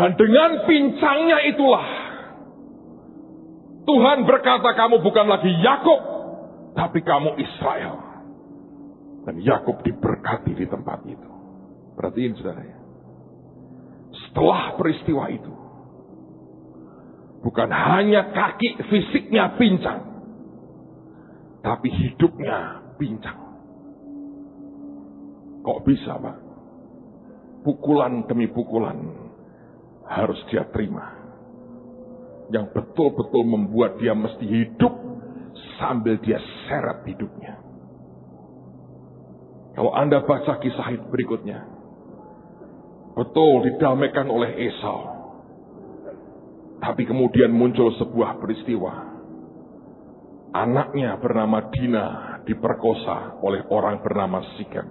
Dan dengan pincangnya itulah Tuhan berkata, kamu bukan lagi Yakub, tapi kamu Israel. Dan Yakub diberkati di tempat itu. Perhatiin saudara ya. Setelah peristiwa itu, bukan hanya kaki fisiknya pincang, tapi hidupnya pincang. Kok bisa, Pak? Pukulan demi pukulan harus dia terima. Yang betul-betul membuat dia mesti hidup sambil dia seret hidupnya. Kalau Anda baca kisah berikutnya, betul didamaikan oleh Esau. Tapi kemudian muncul sebuah peristiwa. Anaknya bernama Dina diperkosa oleh orang bernama Sikem.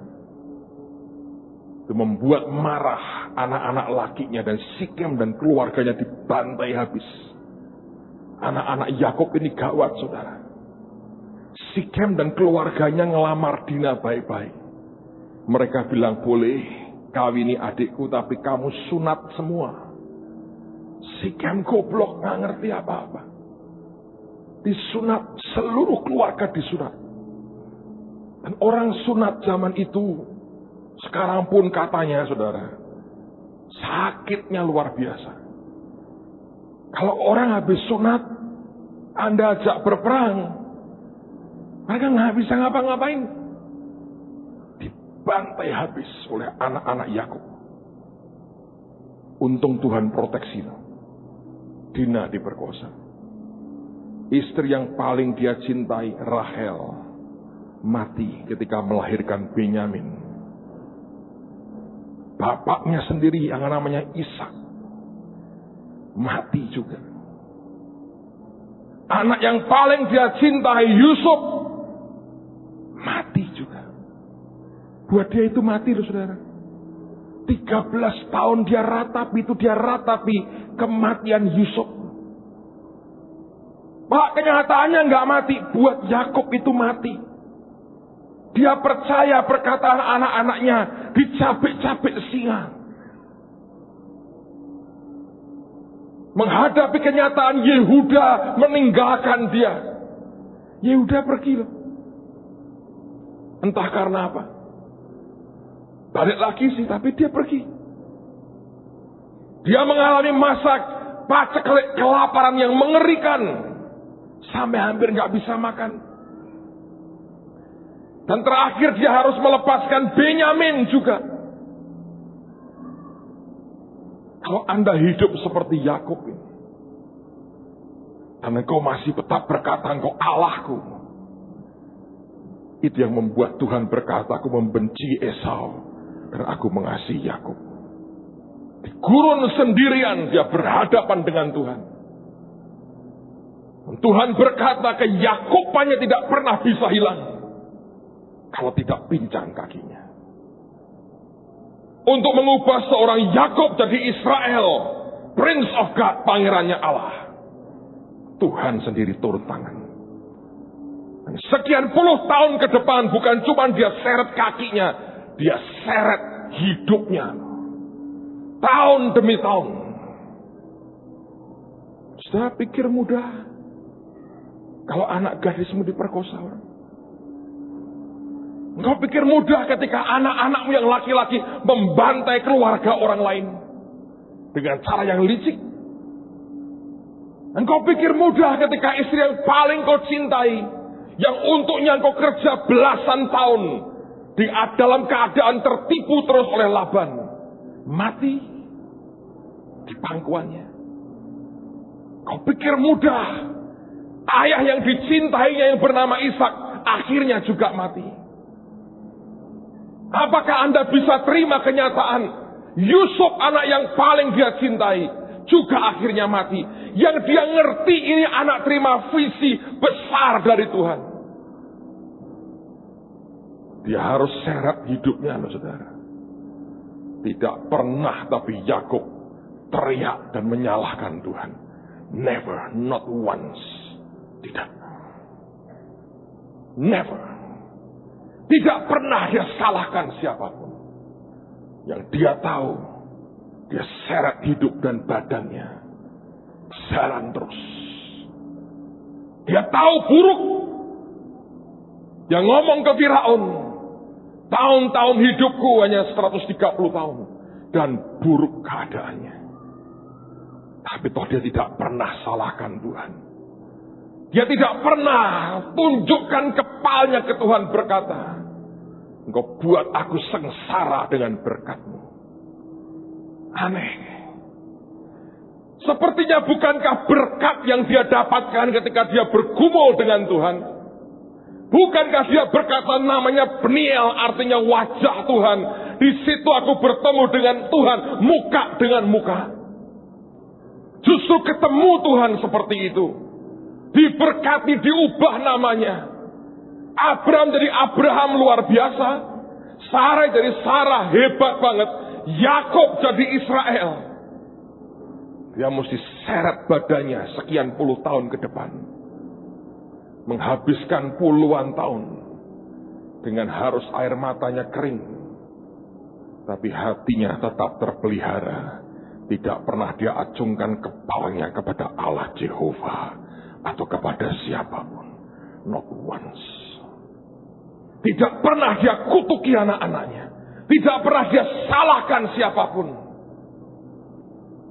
Itu membuat marah anak-anak lakinya, dan Sikem dan keluarganya dibantai habis. Anak-anak Yakub ini gawat, saudara. Sikem dan keluarganya ngelamar Dina baik-baik. Mereka bilang, boleh kawini adikku, tapi kamu sunat semua. Sikem goblok, gak ngerti apa-apa. Disunat, seluruh keluarga disunat. Dan orang sunat zaman itu, sekarang pun katanya, saudara, sakitnya luar biasa. Kalau orang habis sunat, Anda ajak berperang, mereka nggak bisa ngapa-ngapain. Dibantai habis oleh anak-anak Yakub. Untung Tuhan proteksi. Dina diperkosa. Istri yang paling dia cintai, Rahel, mati ketika melahirkan Benyamin. Bapaknya sendiri yang namanya Ishak mati juga. Anak yang paling dia cintai, Yusuf, mati juga. Buat dia itu mati loh, saudara. 13 tahun dia ratapi kematian Yusuf. Pak, kenyataannya nggak mati. Buat Yakub itu mati. Dia percaya perkataan anak-anaknya, dicabik-cabik singa. Menghadapi kenyataan Yehuda meninggalkan dia. Yehuda pergi loh. Entah karena apa. Balik lagi sih, tapi dia pergi. Dia mengalami masa paceklik kelaparan yang mengerikan. Sampai hampir nggak bisa makan. Dan terakhir dia harus melepaskan Benyamin juga. Kalau Anda hidup seperti Yakub ini, dan engkau masih tetap berkata engkau Allahku, itu yang membuat Tuhan berkata, aku membenci Esau dan aku mengasihi Yakub. Di gurun sendirian dia berhadapan dengan Tuhan. Dan Tuhan berkata ke Yakub hanya tidak pernah bisa hilang kalau tidak pincang kakinya. Untuk mengubah seorang Yakub jadi Israel, Prince of God, pangerannya Allah, Tuhan sendiri turun tangan. Dan sekian puluh tahun ke depan, bukan cuma dia seret kakinya, dia seret hidupnya. Tahun demi tahun. Sudah pikir mudah kalau anak gadismu diperkosa orang? Engkau pikir mudah ketika anak-anakmu yang laki-laki membantai keluarga orang lain dengan cara yang licik? Engkau pikir mudah ketika istri yang paling kau cintai, yang untuknya engkau kerja belasan tahun, dalam keadaan tertipu terus oleh Laban, mati di pangkuannya? Kau pikir mudah ayah yang dicintainya yang bernama Ishak akhirnya juga mati? Apakah Anda bisa terima kenyataan Yusuf, anak yang paling dia cintai, juga akhirnya mati? Yang dia ngerti ini anak terima visi besar dari Tuhan. Dia harus seret hidupnya, loh, saudara. Tidak pernah tapi Yakub teriak dan menyalahkan Tuhan. Never, not once. Tidak. Never. Tidak pernah dia salahkan siapapun. Yang dia tahu, dia seret hidup dan badannya jalan terus. Dia tahu buruk. Yang ngomong ke Firaun, tahun-tahun hidupku hanya 130 tahun. Dan buruk keadaannya. Tapi toh dia tidak pernah salahkan Tuhan. Dia tidak pernah tunjukkan kepalanya ke Tuhan berkata, engkau buat aku sengsara dengan berkat-Mu. Aneh. Sepertinya bukankah berkat yang dia dapatkan ketika dia bergumul dengan Tuhan Bukankah dia berkata namanya Peniel, artinya wajah Tuhan. Di situ aku bertemu dengan Tuhan, muka dengan muka. Justru ketemu Tuhan seperti itu. Diberkati, diubah namanya. Abraham jadi Abraham luar biasa. Sarah jadi Sarah, hebat banget. Yakub jadi Israel. Dia mesti seret badannya sekian puluh tahun ke depan. Menghabiskan puluhan tahun. Dengan harus air matanya kering. Tapi hatinya tetap terpelihara. Tidak pernah dia acungkan kepalanya kepada Allah Jehovah. Atau kepada siapapun. Not once. Tidak pernah dia kutuki anak-anaknya. Tidak pernah dia salahkan siapapun.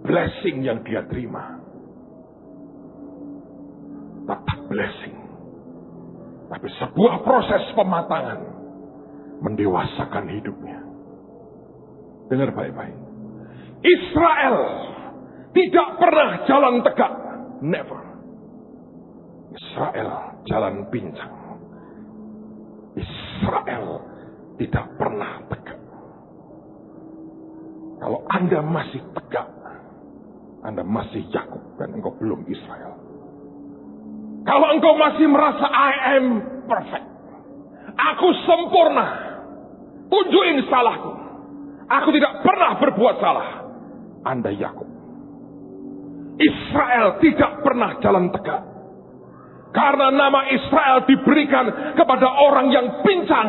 Blessing yang dia terima. Tetap blessing. Tapi sebuah proses pematangan. Mendewasakan hidupnya. Dengar baik-baik. Israel tidak pernah jalan tegak. Never. Israel jalan pincang. Israel tidak pernah tegak. Kalau Anda masih tegak, Anda masih Yakub dan engkau belum Israel. Kalau engkau masih merasa I am perfect, aku sempurna, tunjukin salahku, aku tidak pernah berbuat salah, Anda Yakub. Israel tidak pernah jalan tegak. Karena nama Israel diberikan kepada orang yang pincang.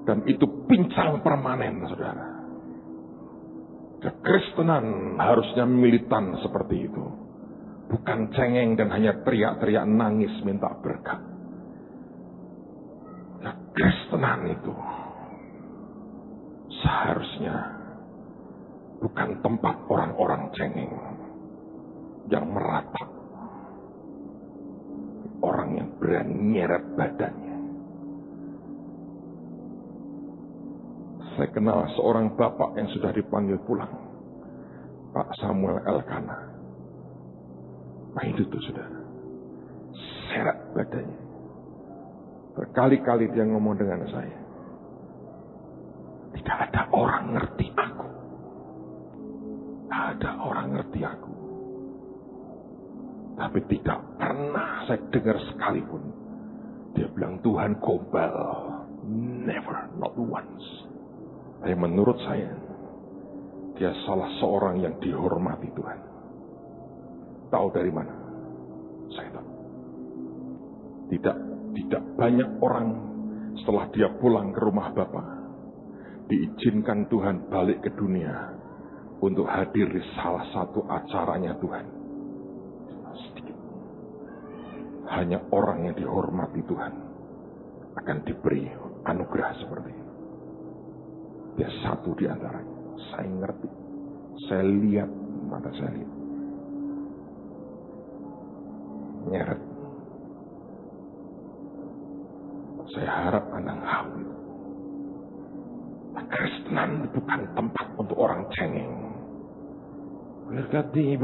Dan itu pincang permanen, saudara. Kekristenan harusnya militan seperti itu. Bukan cengeng dan hanya teriak-teriak nangis minta berkat. Kekristenan itu seharusnya bukan tempat orang-orang cengeng yang meratap. Orang yang berani nyeret badannya. Saya kenal seorang bapak yang sudah dipanggil pulang. Pak Samuel Elkana. Nah itu tuh saudara. Seret badannya. Berkali-kali dia ngomong dengan saya. Tidak ada orang ngerti aku. Tidak ada orang ngerti aku. Tapi tidak pernah saya dengar sekalipun. Dia bilang Tuhan gombal. Never, not once. Tapi menurut saya, dia salah seorang yang dihormati Tuhan. Tahu dari mana? Saya tahu. Tidak banyak orang setelah dia pulang ke rumah Bapa, diizinkan Tuhan balik ke dunia untuk hadir di salah satu acaranya Tuhan. Sedikit. Hanya orang yang dihormati Tuhan akan diberi anugerah seperti ini. Dia satu di antaranya. Saya ngerti. Saya lihat. Mata saya lihat. Nyeret. Saya harap Anda ngambil. Kekristenan bukan tempat untuk orang cengeng. Berkati.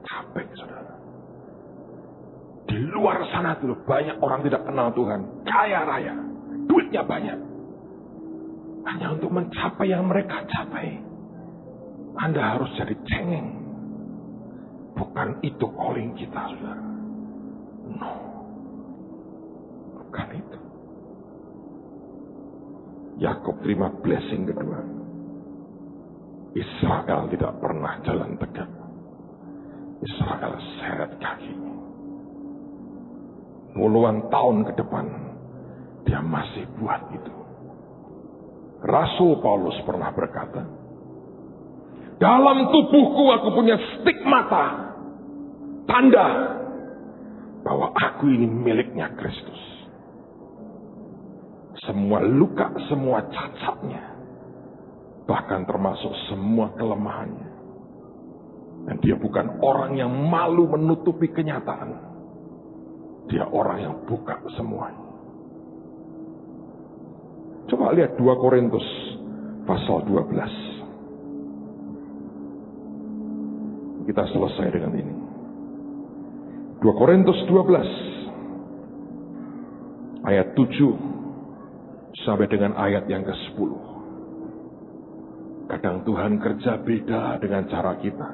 Capek, saudara. Di luar sana dulu banyak orang tidak kenal Tuhan. Kaya raya. Duitnya banyak. Hanya untuk mencapai yang mereka capai. Anda harus jadi cengeng. Bukan itu calling kita, saudara. No. Bukan itu. Yakub terima blessing kedua. Israel tidak pernah jalan tegak. Israel seret kakinya. Puluhan tahun ke depan, dia masih buat itu. Rasul Paulus pernah berkata, dalam tubuhku aku punya stigmata, tanda bahwa aku ini miliknya Kristus. Semua luka, semua cacatnya, bahkan termasuk semua kelemahannya. Dan dia bukan orang yang malu menutupi kenyataan. Dia orang yang buka semuanya. Coba lihat 2 Korintus pasal 12. Kita selesai dengan ini. 2 Korintus 12 ayat 7 sampai dengan ayat yang ke-10. Kadang Tuhan kerja beda dengan cara kita.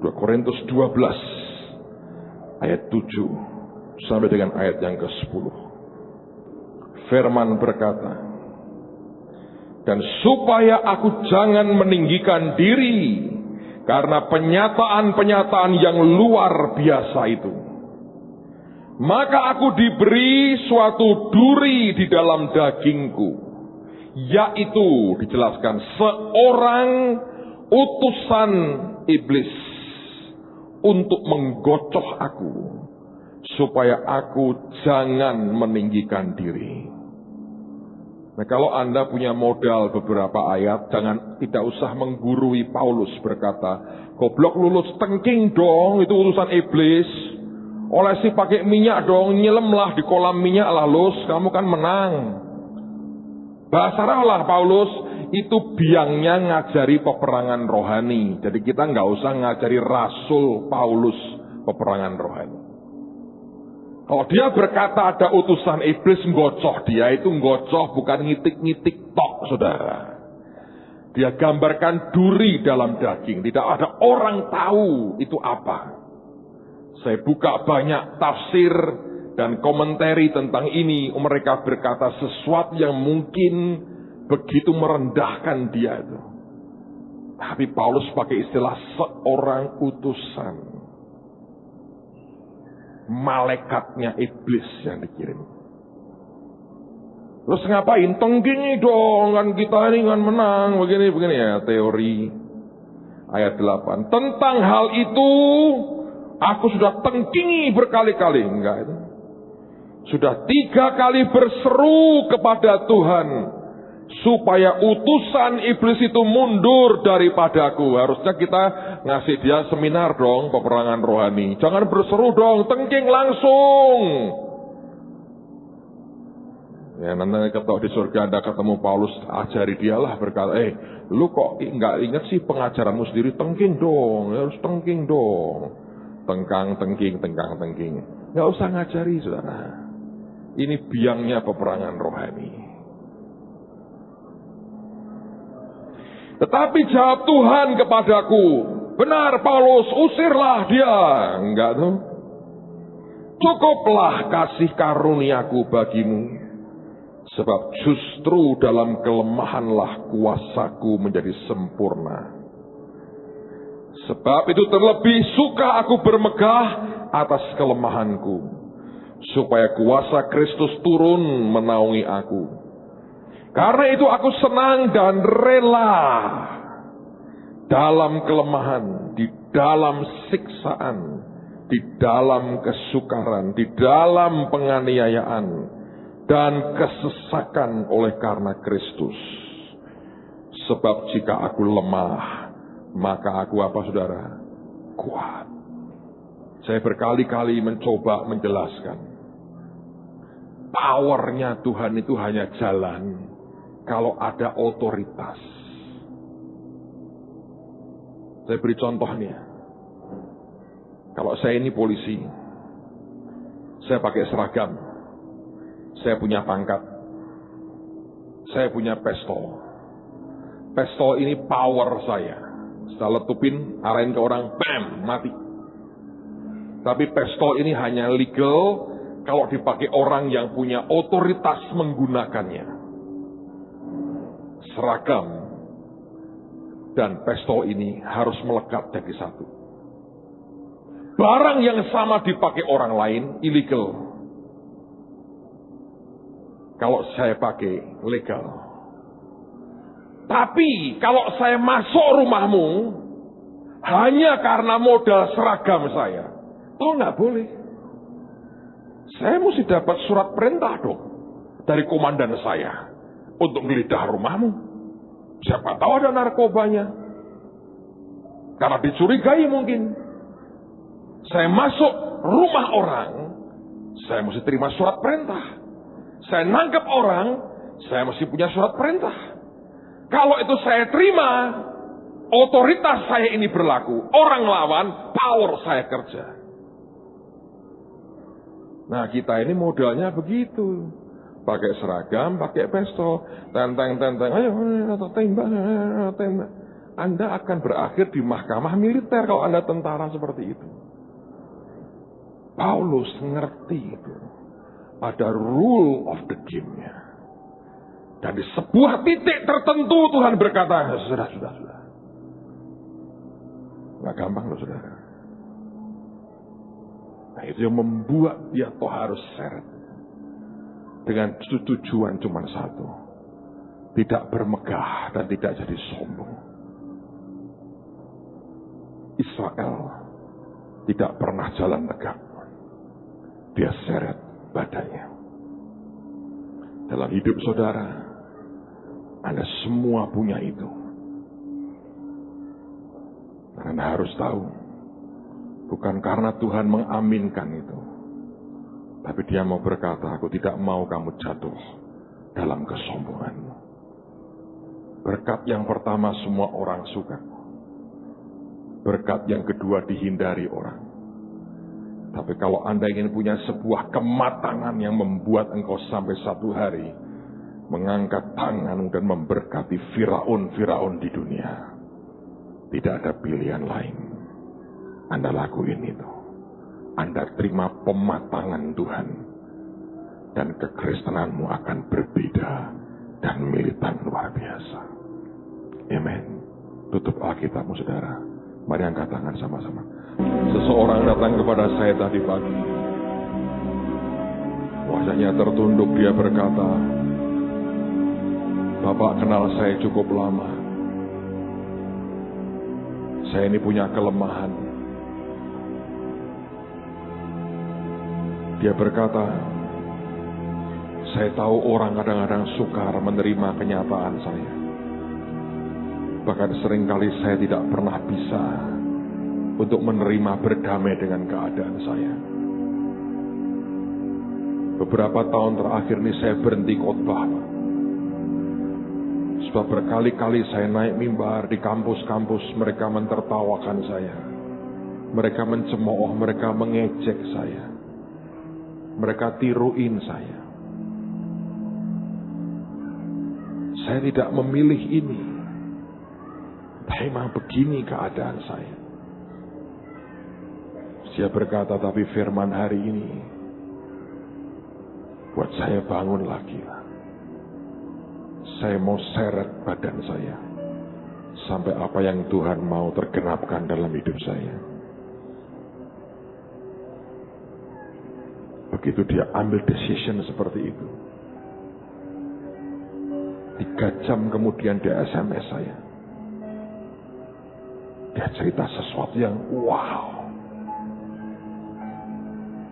2 Korintus 12 ayat 7 sampai dengan ayat yang ke-10. Firman berkata, dan supaya aku jangan meninggikan diri karena penyataan-penyataan yang luar biasa itu, maka aku diberi suatu duri di dalam dagingku, yaitu dijelaskan seorang utusan iblis untuk menggocoh aku, supaya aku jangan meninggikan diri. Nah, kalau Anda punya modal beberapa ayat, tidak usah menggurui Paulus berkata, goblok lulus tengking dong, itu urusan iblis. Olesi pakai minyak dong, nyelemlah di kolam minyak lah Lus, kamu kan menang. Bahasa lah Paulus, itu biangnya ngajari peperangan rohani. Jadi kita nggak usah ngajari Rasul Paulus peperangan rohani. Kalau dia berkata ada utusan iblis nggocoh dia, itu nggocoh bukan ngitik-ngitik tok, saudara. Dia gambarkan duri dalam daging. Tidak ada orang tahu itu apa. Saya buka banyak tafsir dan komentari tentang ini. Mereka berkata sesuatu yang mungkin begitu merendahkan dia itu. Tapi Paulus pakai istilah seorang utusan. Malaikatnya iblis yang dikirim. Terus ngapain? Tenggingi dong, kan kita ini kan menang. Begini ya teori. Ayat 8. Tentang hal itu aku sudah tenggingi berkali-kali. Enggak itu. Sudah 3 kali berseru kepada Tuhan supaya utusan iblis itu mundur daripadaku. Harusnya kita ngasih dia seminar dong, peperangan rohani. Jangan berseru dong, tengking langsung. Ya, nanti ketok di surga Anda ketemu Paulus, ajari dialah berkata, lu kok nggak ingat sih pengajaranmu sendiri? Tengking dong, harus tengking dong. Tengkang, tengking. Nggak usah ngajari, saudara. Ini biangnya peperangan rohani. Tetapi jawab Tuhan kepadaku, benar Paulus, usirlah dia. Enggak tuh. Cukuplah kasih karuniaku bagimu, sebab justru dalam kelemahanlah kuasaku menjadi sempurna. Sebab itu terlebih suka aku bermegah atas kelemahanku, supaya kuasa Kristus turun menaungi aku. Karena itu aku senang dan rela dalam kelemahan, di dalam siksaan, di dalam kesukaran, di dalam penganiayaan, dan kesesakan oleh karena Kristus. Sebab jika aku lemah, maka aku apa saudara? Kuat. Saya berkali-kali mencoba menjelaskan. Powernya Tuhan itu hanya jalan kalau ada otoritas. Saya beri contohnya. Kalau saya ini polisi, saya pakai seragam, saya punya pangkat, saya punya pistol. Pistol ini power saya. Saya letupin, arahin ke orang, bam, mati. Tapi pistol ini hanya legal kalau dipakai orang yang punya otoritas menggunakannya. Seragam dan pistol ini harus melekat jadi satu. Barang yang sama dipakai orang lain, illegal. Kalau saya pakai, legal. Tapi kalau saya masuk rumahmu hanya karena modal seragam saya, nggak boleh. Saya mesti dapat surat perintah dong dari komandan saya untuk menggeledah rumahmu. Siapa tahu ada narkobanya. Karena dicurigai mungkin. Saya masuk rumah orang, saya mesti terima surat perintah. Saya nangkep orang, saya mesti punya surat perintah. Kalau itu saya terima, otoritas saya ini berlaku. Orang lawan, power saya kerja. Nah, kita ini modalnya begitu. Pakai seragam, pakai pistol, tenteng, ayo tembak. Anda akan berakhir di mahkamah militer kalau Anda tentara seperti itu. Paulus ngerti itu. Ada rule of the game-nya. Dan di sebuah titik tertentu Tuhan berkata, sudah. Nggak gampang loh, saudara. Nah, itu yang membuat dia toh harus seret. Dengan tujuan cuma satu. Tidak bermegah dan tidak jadi sombong. Israel tidak pernah jalan tegak. Dia seret badannya. Dalam hidup saudara, Anda semua punya itu. Anda harus tahu, bukan karena Tuhan mengaminkan itu, tapi Dia mau berkata, aku tidak mau kamu jatuh dalam kesombongan. Berkat yang pertama semua orang suka. Berkat yang kedua dihindari orang. Tapi kalau Anda ingin punya sebuah kematangan yang membuat engkau sampai satu hari mengangkat tangan dan memberkati Firaun di dunia, tidak ada pilihan lain. Anda lakuin itu. Anda terima pematangan Tuhan. Dan kekristenanmu akan berbeda dan militan luar biasa. Amen. Tutup Alkitabmu, saudara. Mari angkat tangan sama-sama. Seseorang datang kepada saya tadi pagi. Wajahnya tertunduk, dia berkata, Bapak kenal saya cukup lama. Saya ini punya kelemahan. Dia berkata, saya tahu orang kadang-kadang sukar menerima kenyataan saya. Bahkan seringkali saya tidak pernah bisa untuk menerima berdamai dengan keadaan saya. Beberapa tahun terakhir ini saya berhenti khotbah. Sebab berkali-kali saya naik mimbar di kampus-kampus, mereka mentertawakan saya. Mereka mencemooh, mereka mengejek saya. Mereka tiruin saya. Saya tidak memilih ini. Tapi memang begini keadaan saya. Dia berkata, tapi firman hari ini buat saya bangun lagi. Saya mau seret badan saya sampai apa yang Tuhan mau tergenapkan dalam hidup saya. Begitu dia ambil decision seperti itu, 3 jam kemudian dia SMS saya. Dia cerita sesuatu yang wow.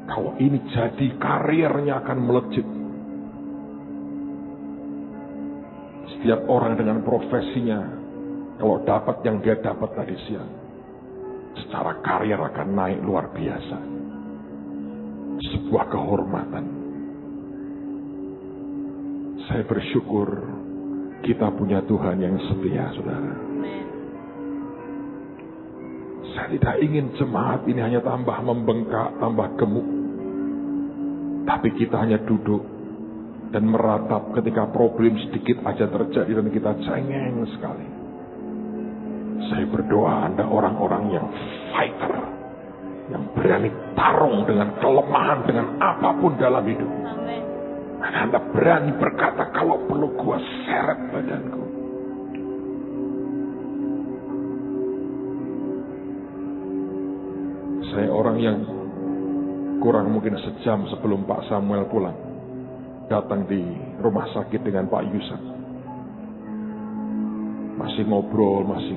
Kalau ini jadi, karirnya akan melejit. Setiap orang dengan profesinya, kalau dapat yang dia dapat tadi siang, secara karir akan naik luar biasa. Sebuah kehormatan. Saya bersyukur kita punya Tuhan yang setia, saudara. Saya tidak ingin jemaat ini hanya tambah membengkak, tambah gemuk. Tapi kita hanya duduk dan meratap ketika problem sedikit aja terjadi dan kita cengeng sekali. Saya berdoa Anda orang-orang yang fighter, yang berani tarung dengan kelemahan, dengan apapun dalam hidup. Dan Anda berani berkata, kalau perlu gua seret badanku. Saya orang yang kurang mungkin sejam sebelum Pak Samuel pulang, datang di rumah sakit dengan Pak Yusuf. Masih ngobrol, masih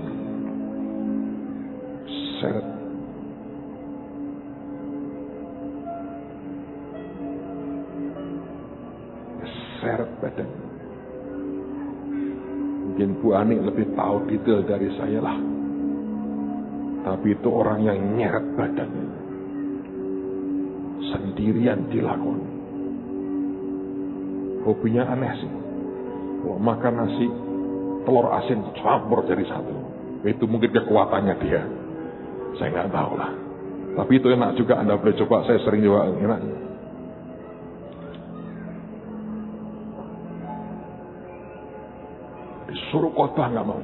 seret. Seret badan. Mungkin Bu Ani lebih tahu detail dari saya lah. Tapi itu orang yang nyeret badannya. Sendirian dilakukan. Hobinya aneh sih. Kalau makan nasi, telur asin campur jadi satu. Itu mungkin kekuatannya dia. Saya nggak tahu lah. Tapi itu enak juga, Anda boleh coba. Saya sering juga enak. suruh khotbah nggak mau.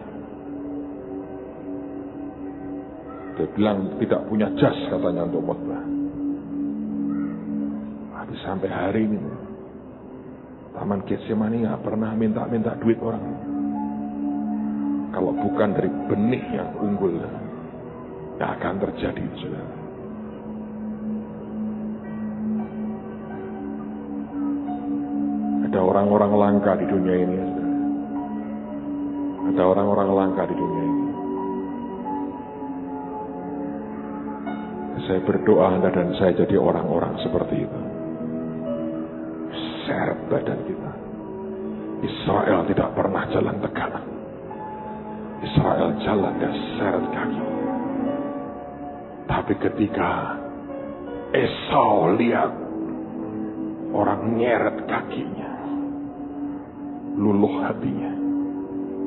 Dia bilang tidak punya jas katanya untuk khotbah. Tapi sampai hari ini Taman Getsemani nggak pernah minta duit orang. Kalau bukan dari benih yang unggul, nggak akan terjadi, saudara. Ada orang-orang langka di dunia ini, saudara. Ada orang-orang langka di dunia ini. Saya berdoa Anda dan saya jadi orang-orang seperti itu. Seret badan kita. Israel tidak pernah jalan tegak. Israel jalan dan seret kaki. Tapi ketika Esau lihat orang nyeret kakinya, luluh hatinya.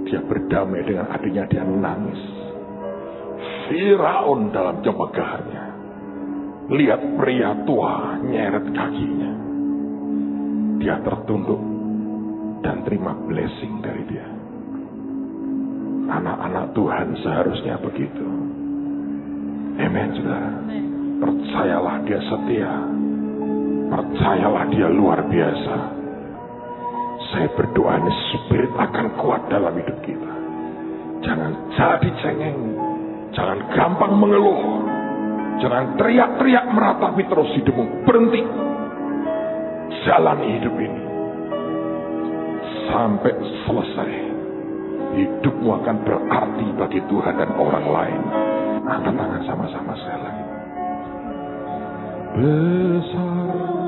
Dia berdamai dengan adiknya, dia nangis. Firaun dalam kemegahannya lihat pria tua nyeret kakinya. Dia tertunduk dan terima blessing dari dia. Anak-anak Tuhan seharusnya begitu. Amen, saudara. Percayalah dia setia. Percayalah dia luar biasa. Saya berdoa ini spirit akan kuat dalam hidup kita. Jangan jadi cengeng. Jangan gampang mengeluh. Jangan teriak-teriak meratapi terus hidupmu. Berhenti. Jalani hidup ini sampai selesai. Hidupmu akan berarti bagi Tuhan dan orang lain. Angkat tangan sama-sama sekali lagi. Besar